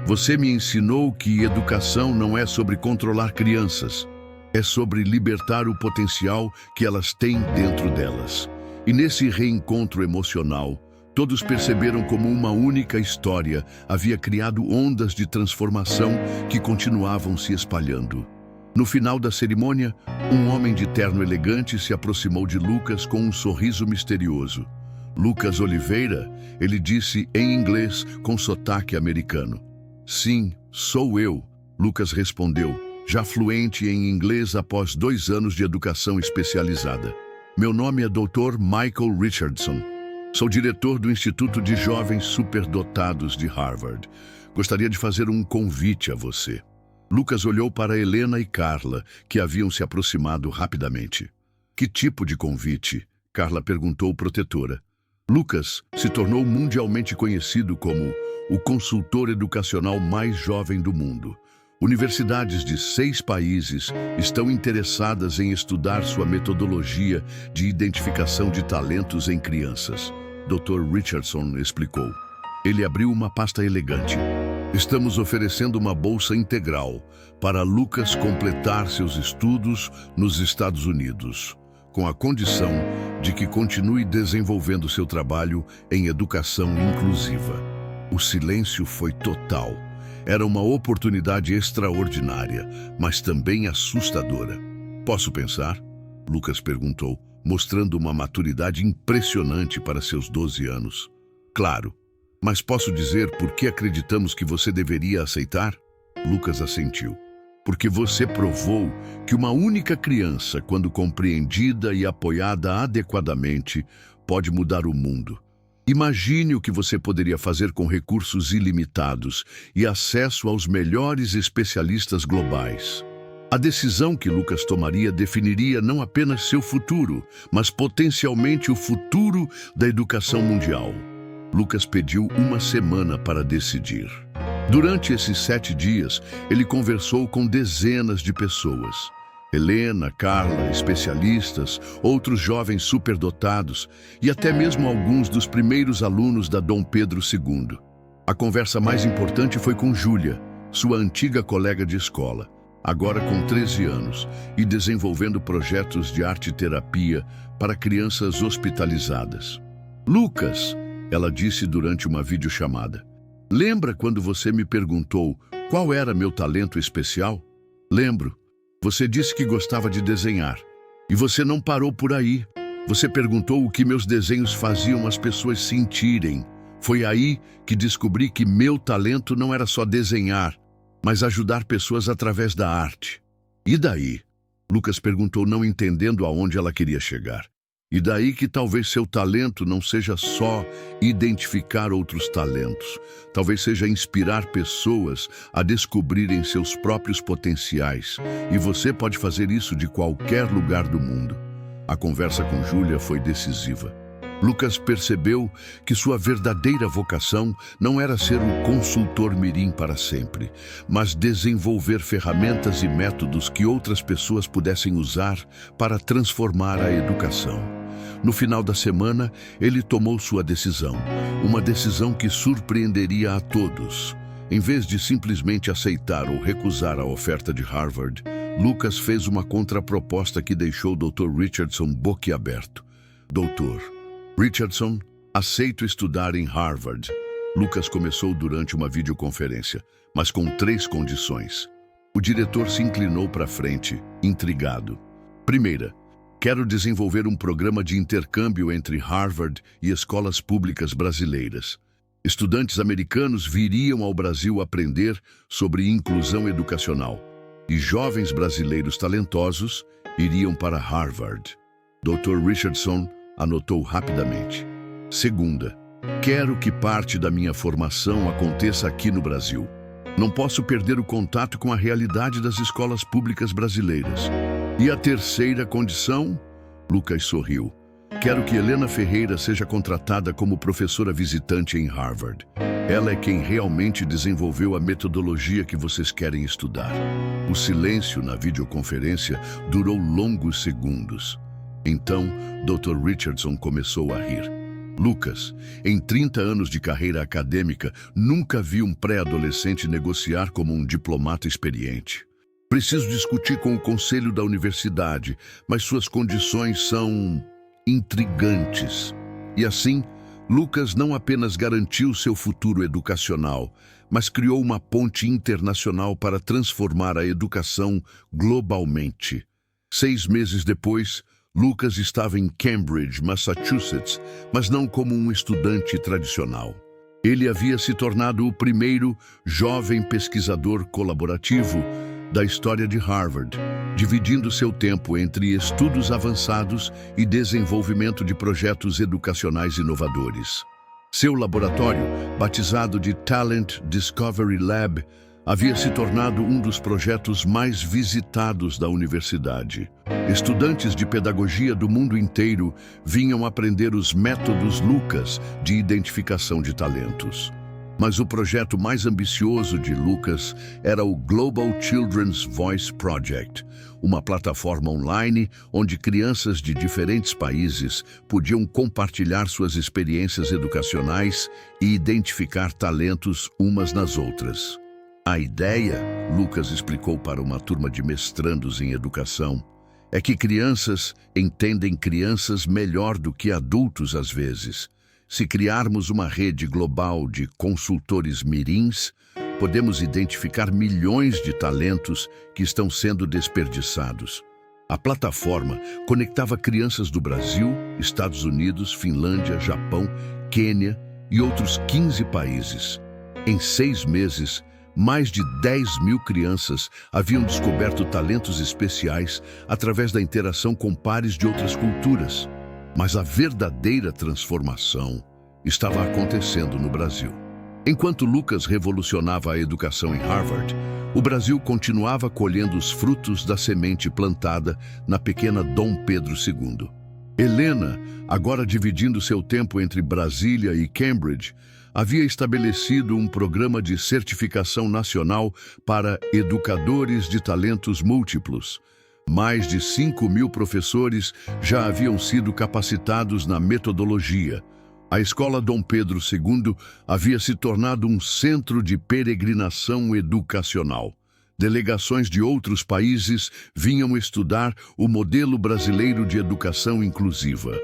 Você me ensinou que educação não é sobre controlar crianças. É sobre libertar o potencial que elas têm dentro delas. E nesse reencontro emocional, todos perceberam como uma única história havia criado ondas de transformação que continuavam se espalhando. No final da cerimônia, um homem de terno elegante se aproximou de Lucas com um sorriso misterioso. Lucas Oliveira, ele disse em inglês com sotaque americano. Sim, sou eu, Lucas respondeu, já fluente em inglês após 2 anos de educação especializada. Meu nome é Dr. Michael Richardson. Sou diretor do Instituto de Jovens Superdotados de Harvard. Gostaria de fazer um convite a você. Lucas olhou para Helena e Carla, que haviam se aproximado rapidamente. Que tipo de convite? Carla perguntou protetora. Lucas se tornou mundialmente conhecido como o consultor educacional mais jovem do mundo. Universidades de 6 países estão interessadas em estudar sua metodologia de identificação de talentos em crianças. Dr. Richardson explicou. Ele abriu uma pasta elegante. Estamos oferecendo uma bolsa integral para Lucas completar seus estudos nos Estados Unidos, com a condição de que continue desenvolvendo seu trabalho em educação inclusiva. O silêncio foi total. Era uma oportunidade extraordinária, mas também assustadora. Posso pensar? Lucas perguntou, mostrando uma maturidade impressionante para seus 12 anos. Claro, mas posso dizer por que acreditamos que você deveria aceitar? Lucas assentiu. Porque você provou que uma única criança, quando compreendida e apoiada adequadamente, pode mudar o mundo. Imagine o que você poderia fazer com recursos ilimitados e acesso aos melhores especialistas globais. A decisão que Lucas tomaria definiria não apenas seu futuro, mas potencialmente o futuro da educação mundial. Lucas pediu uma semana para decidir. Durante esses 7 dias, ele conversou com dezenas de pessoas. Helena, Carla, especialistas, outros jovens superdotados e até mesmo alguns dos primeiros alunos da Dom Pedro II. A conversa mais importante foi com Júlia, sua antiga colega de escola, agora com 13 anos e desenvolvendo projetos de arte-terapia para crianças hospitalizadas. Lucas, ela disse durante uma videochamada, lembra quando você me perguntou qual era meu talento especial? Lembro. Você disse que gostava de desenhar. E você não parou por aí. Você perguntou o que meus desenhos faziam as pessoas sentirem. Foi aí que descobri que meu talento não era só desenhar, mas ajudar pessoas através da arte. E daí? Lucas perguntou, não entendendo aonde ela queria chegar. E daí que talvez seu talento não seja só identificar outros talentos. Talvez seja inspirar pessoas a descobrirem seus próprios potenciais. E você pode fazer isso de qualquer lugar do mundo. A conversa com Júlia foi decisiva. Lucas percebeu que sua verdadeira vocação não era ser um consultor mirim para sempre, mas desenvolver ferramentas e métodos que outras pessoas pudessem usar para transformar a educação. No final da semana, ele tomou sua decisão, uma decisão que surpreenderia a todos. Em vez de simplesmente aceitar ou recusar a oferta de Harvard, Lucas fez uma contraproposta que deixou o Dr. Richardson boquiaberto. Doutor Richardson, aceito estudar em Harvard. Lucas começou durante uma videoconferência, mas com 3 condições. O diretor se inclinou para frente, intrigado. Primeira, quero desenvolver um programa de intercâmbio entre Harvard e escolas públicas brasileiras. Estudantes americanos viriam ao Brasil aprender sobre inclusão educacional e jovens brasileiros talentosos iriam para Harvard. Dr. Richardson anotou rapidamente. Segunda, quero que parte da minha formação aconteça aqui no Brasil. Não posso perder o contato com a realidade das escolas públicas brasileiras. E a terceira condição? Lucas sorriu. Quero que Helena Ferreira seja contratada como professora visitante em Harvard. Ela é quem realmente desenvolveu a metodologia que vocês querem estudar. O silêncio na videoconferência durou longos segundos. Então, Dr. Richardson começou a rir. Lucas, em 30 anos de carreira acadêmica, nunca vi um pré-adolescente negociar como um diplomata experiente. Preciso discutir com o conselho da universidade, mas suas condições são intrigantes. E assim, Lucas não apenas garantiu seu futuro educacional, mas criou uma ponte internacional para transformar a educação globalmente. 6 meses depois, Lucas estava em Cambridge, Massachusetts, mas não como um estudante tradicional. Ele havia se tornado o primeiro jovem pesquisador colaborativo da história de Harvard, dividindo seu tempo entre estudos avançados e desenvolvimento de projetos educacionais inovadores. Seu laboratório, batizado de Talent Discovery Lab, havia se tornado um dos projetos mais visitados da universidade. Estudantes de pedagogia do mundo inteiro vinham aprender os métodos Lucas de identificação de talentos. Mas o projeto mais ambicioso de Lucas era o Global Children's Voice Project, uma plataforma online onde crianças de diferentes países podiam compartilhar suas experiências educacionais e identificar talentos umas nas outras. A ideia, Lucas explicou para uma turma de mestrandos em educação, é que crianças entendem crianças melhor do que adultos às vezes. Se criarmos uma rede global de consultores mirins, podemos identificar milhões de talentos que estão sendo desperdiçados. A plataforma conectava crianças do Brasil, Estados Unidos, Finlândia, Japão, Quênia e outros 15 países. Em 6 meses, mais de 10.000 crianças haviam descoberto talentos especiais através da interação com pares de outras culturas. Mas a verdadeira transformação estava acontecendo no Brasil. Enquanto Lucas revolucionava a educação em Harvard, o Brasil continuava colhendo os frutos da semente plantada na pequena Dom Pedro II. Helena, agora dividindo seu tempo entre Brasília e Cambridge, havia estabelecido um programa de certificação nacional para educadores de talentos múltiplos. Mais de 5.000 professores já haviam sido capacitados na metodologia. A Escola Dom Pedro II havia se tornado um centro de peregrinação educacional. Delegações de outros países vinham estudar o modelo brasileiro de educação inclusiva.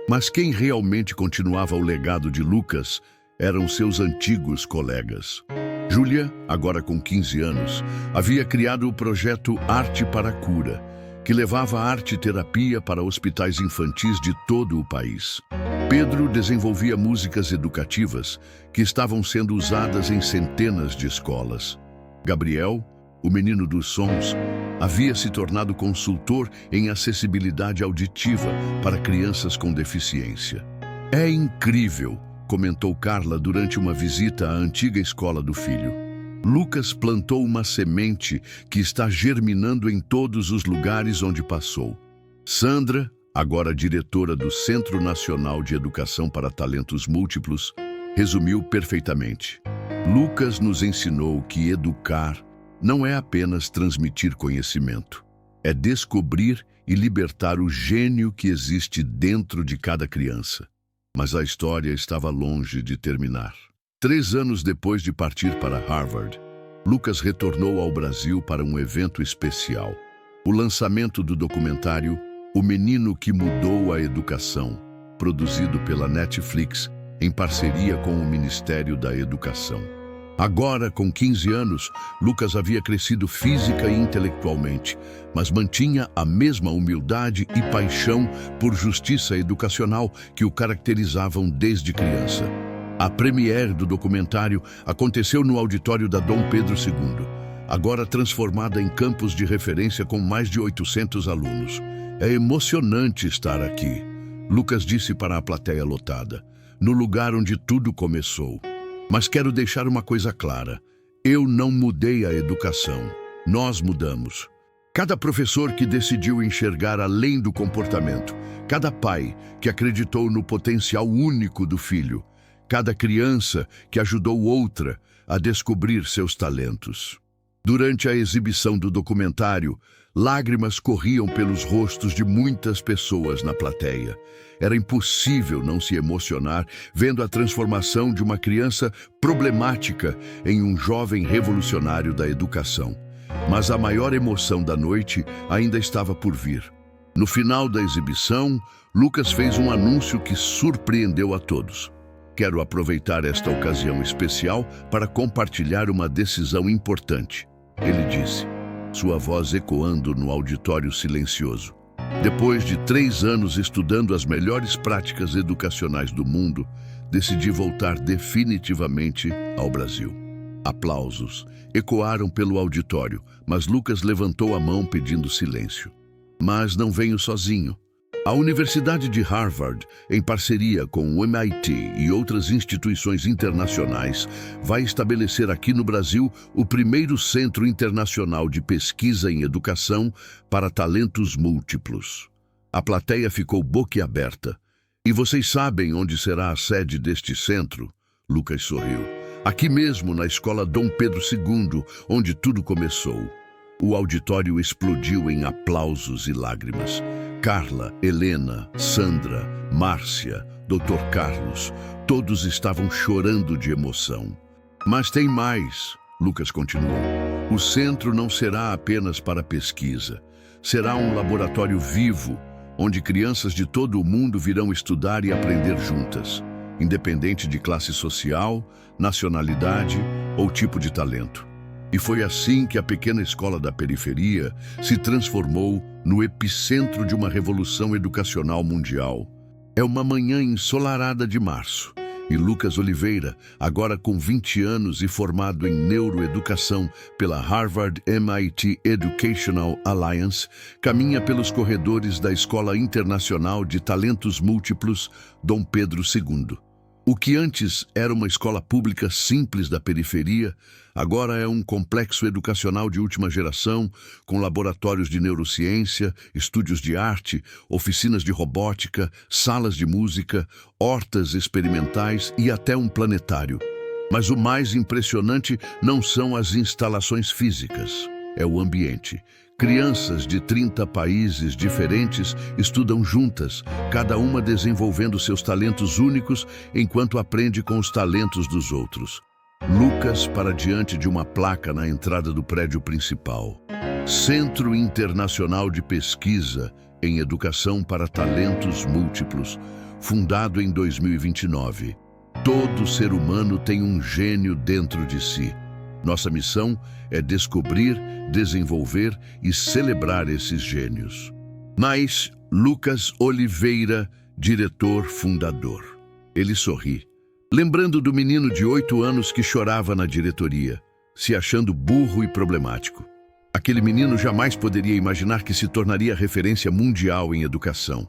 Mas quem realmente continuava o legado de Lucas eram seus antigos colegas. Júlia, agora com 15 anos, havia criado o projeto Arte para a Cura, que levava a arte-terapia para hospitais infantis de todo o país. Pedro desenvolvia músicas educativas que estavam sendo usadas em centenas de escolas. Gabriel, o menino dos sons, havia se tornado consultor em acessibilidade auditiva para crianças com deficiência. É incrível, comentou Carla durante uma visita à antiga escola do filho. Lucas plantou uma semente que está germinando em todos os lugares onde passou. Sandra, agora diretora do Centro Nacional de Educação para Talentos Múltiplos, resumiu perfeitamente. Lucas nos ensinou que educar não é apenas transmitir conhecimento, é descobrir e libertar o gênio que existe dentro de cada criança. Mas a história estava longe de terminar. 3 anos depois de partir para Harvard, Lucas retornou ao Brasil para um evento especial. O lançamento do documentário O Menino que Mudou a Educação, produzido pela Netflix em parceria com o Ministério da Educação. Agora, com 15 anos, Lucas havia crescido física e intelectualmente, mas mantinha a mesma humildade e paixão por justiça educacional que o caracterizavam desde criança. A premiere do documentário aconteceu no auditório da Dom Pedro II, agora transformada em campus de referência com mais de 800 alunos. É emocionante estar aqui, Lucas disse para a plateia lotada, no lugar onde tudo começou. Mas quero deixar uma coisa clara. Eu não mudei a educação. Nós mudamos. Cada professor que decidiu enxergar além do comportamento, cada pai que acreditou no potencial único do filho, cada criança que ajudou outra a descobrir seus talentos. Durante a exibição do documentário, lágrimas corriam pelos rostos de muitas pessoas na plateia. Era impossível não se emocionar vendo a transformação de uma criança problemática em um jovem revolucionário da educação. Mas a maior emoção da noite ainda estava por vir. No final da exibição, Lucas fez um anúncio que surpreendeu a todos. Quero aproveitar esta ocasião especial para compartilhar uma decisão importante, ele disse, sua voz ecoando no auditório silencioso. Depois de 3 anos estudando as melhores práticas educacionais do mundo, decidi voltar definitivamente ao Brasil. Aplausos ecoaram pelo auditório, mas Lucas levantou a mão pedindo silêncio. Mas não venho sozinho. A Universidade de Harvard, em parceria com o MIT e outras instituições internacionais, vai estabelecer aqui no Brasil o primeiro Centro Internacional de Pesquisa em Educação para Talentos Múltiplos. A plateia ficou boquiaberta. E vocês sabem onde será a sede deste centro? Lucas sorriu. Aqui mesmo, na Escola Dom Pedro II, onde tudo começou. O auditório explodiu em aplausos e lágrimas. Carla, Helena, Sandra, Márcia, Dr. Carlos, todos estavam chorando de emoção. Mas tem mais, Lucas continuou. O centro não será apenas para pesquisa. Será um laboratório vivo, onde crianças de todo o mundo virão estudar e aprender juntas, independente de classe social, nacionalidade ou tipo de talento. E foi assim que a pequena escola da periferia se transformou no epicentro de uma revolução educacional mundial. É uma manhã ensolarada de março e Lucas Oliveira, agora com 20 anos e formado em neuroeducação pela Harvard-MIT Educational Alliance, caminha pelos corredores da Escola Internacional de Talentos Múltiplos Dom Pedro II. O que antes era uma escola pública simples da periferia, agora é um complexo educacional de última geração, com laboratórios de neurociência, estúdios de arte, oficinas de robótica, salas de música, hortas experimentais e até um planetário. Mas o mais impressionante não são as instalações físicas, é o ambiente. Crianças de 30 países diferentes estudam juntas, cada uma desenvolvendo seus talentos únicos enquanto aprende com os talentos dos outros. Lucas para diante de uma placa na entrada do prédio principal. Centro Internacional de Pesquisa em Educação para Talentos Múltiplos, fundado em 2029. Todo ser humano tem um gênio dentro de si. Nossa missão é descobrir, desenvolver e celebrar esses gênios. Mas Lucas Oliveira, diretor fundador. Ele sorri, lembrando do menino de 8 anos que chorava na diretoria, se achando burro e problemático. Aquele menino jamais poderia imaginar que se tornaria referência mundial em educação.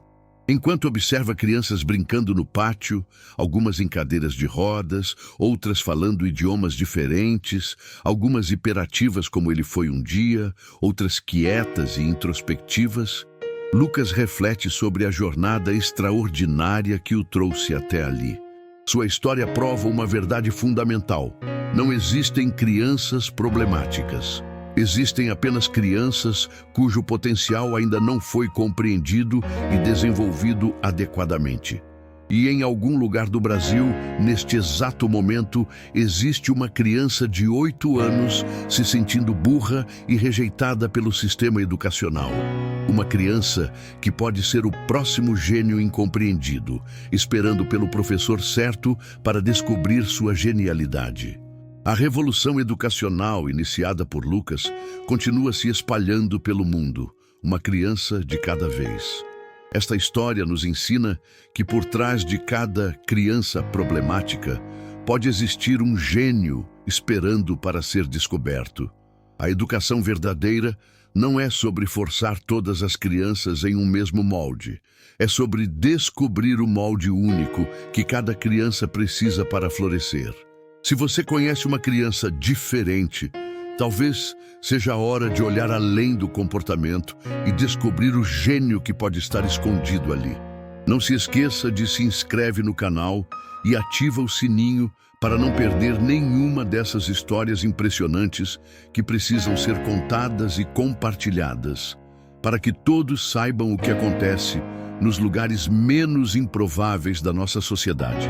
Enquanto observa crianças brincando no pátio, algumas em cadeiras de rodas, outras falando idiomas diferentes, algumas hiperativas como ele foi um dia, outras quietas e introspectivas, Lucas reflete sobre a jornada extraordinária que o trouxe até ali. Sua história prova uma verdade fundamental: não existem crianças problemáticas. Existem apenas crianças cujo potencial ainda não foi compreendido e desenvolvido adequadamente. E em algum lugar do Brasil, neste exato momento, existe uma criança de 8 anos se sentindo burra e rejeitada pelo sistema educacional. Uma criança que pode ser o próximo gênio incompreendido, esperando pelo professor certo para descobrir sua genialidade. A revolução educacional iniciada por Lucas continua se espalhando pelo mundo, uma criança de cada vez. Esta história nos ensina que por trás de cada criança problemática pode existir um gênio esperando para ser descoberto. A educação verdadeira não é sobre forçar todas as crianças em um mesmo molde. É sobre descobrir o molde único que cada criança precisa para florescer. Se você conhece uma criança diferente, talvez seja a hora de olhar além do comportamento e descobrir o gênio que pode estar escondido ali. Não se esqueça de se inscreve no canal e ativa o sininho para não perder nenhuma dessas histórias impressionantes que precisam ser contadas e compartilhadas, para que todos saibam o que acontece nos lugares menos improváveis da nossa sociedade.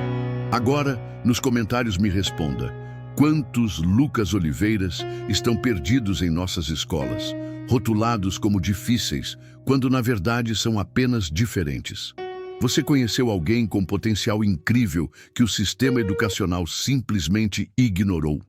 Agora, nos comentários me responda: quantos Lucas Oliveiras estão perdidos em nossas escolas, rotulados como difíceis, quando na verdade são apenas diferentes? Você conheceu alguém com potencial incrível que o sistema educacional simplesmente ignorou?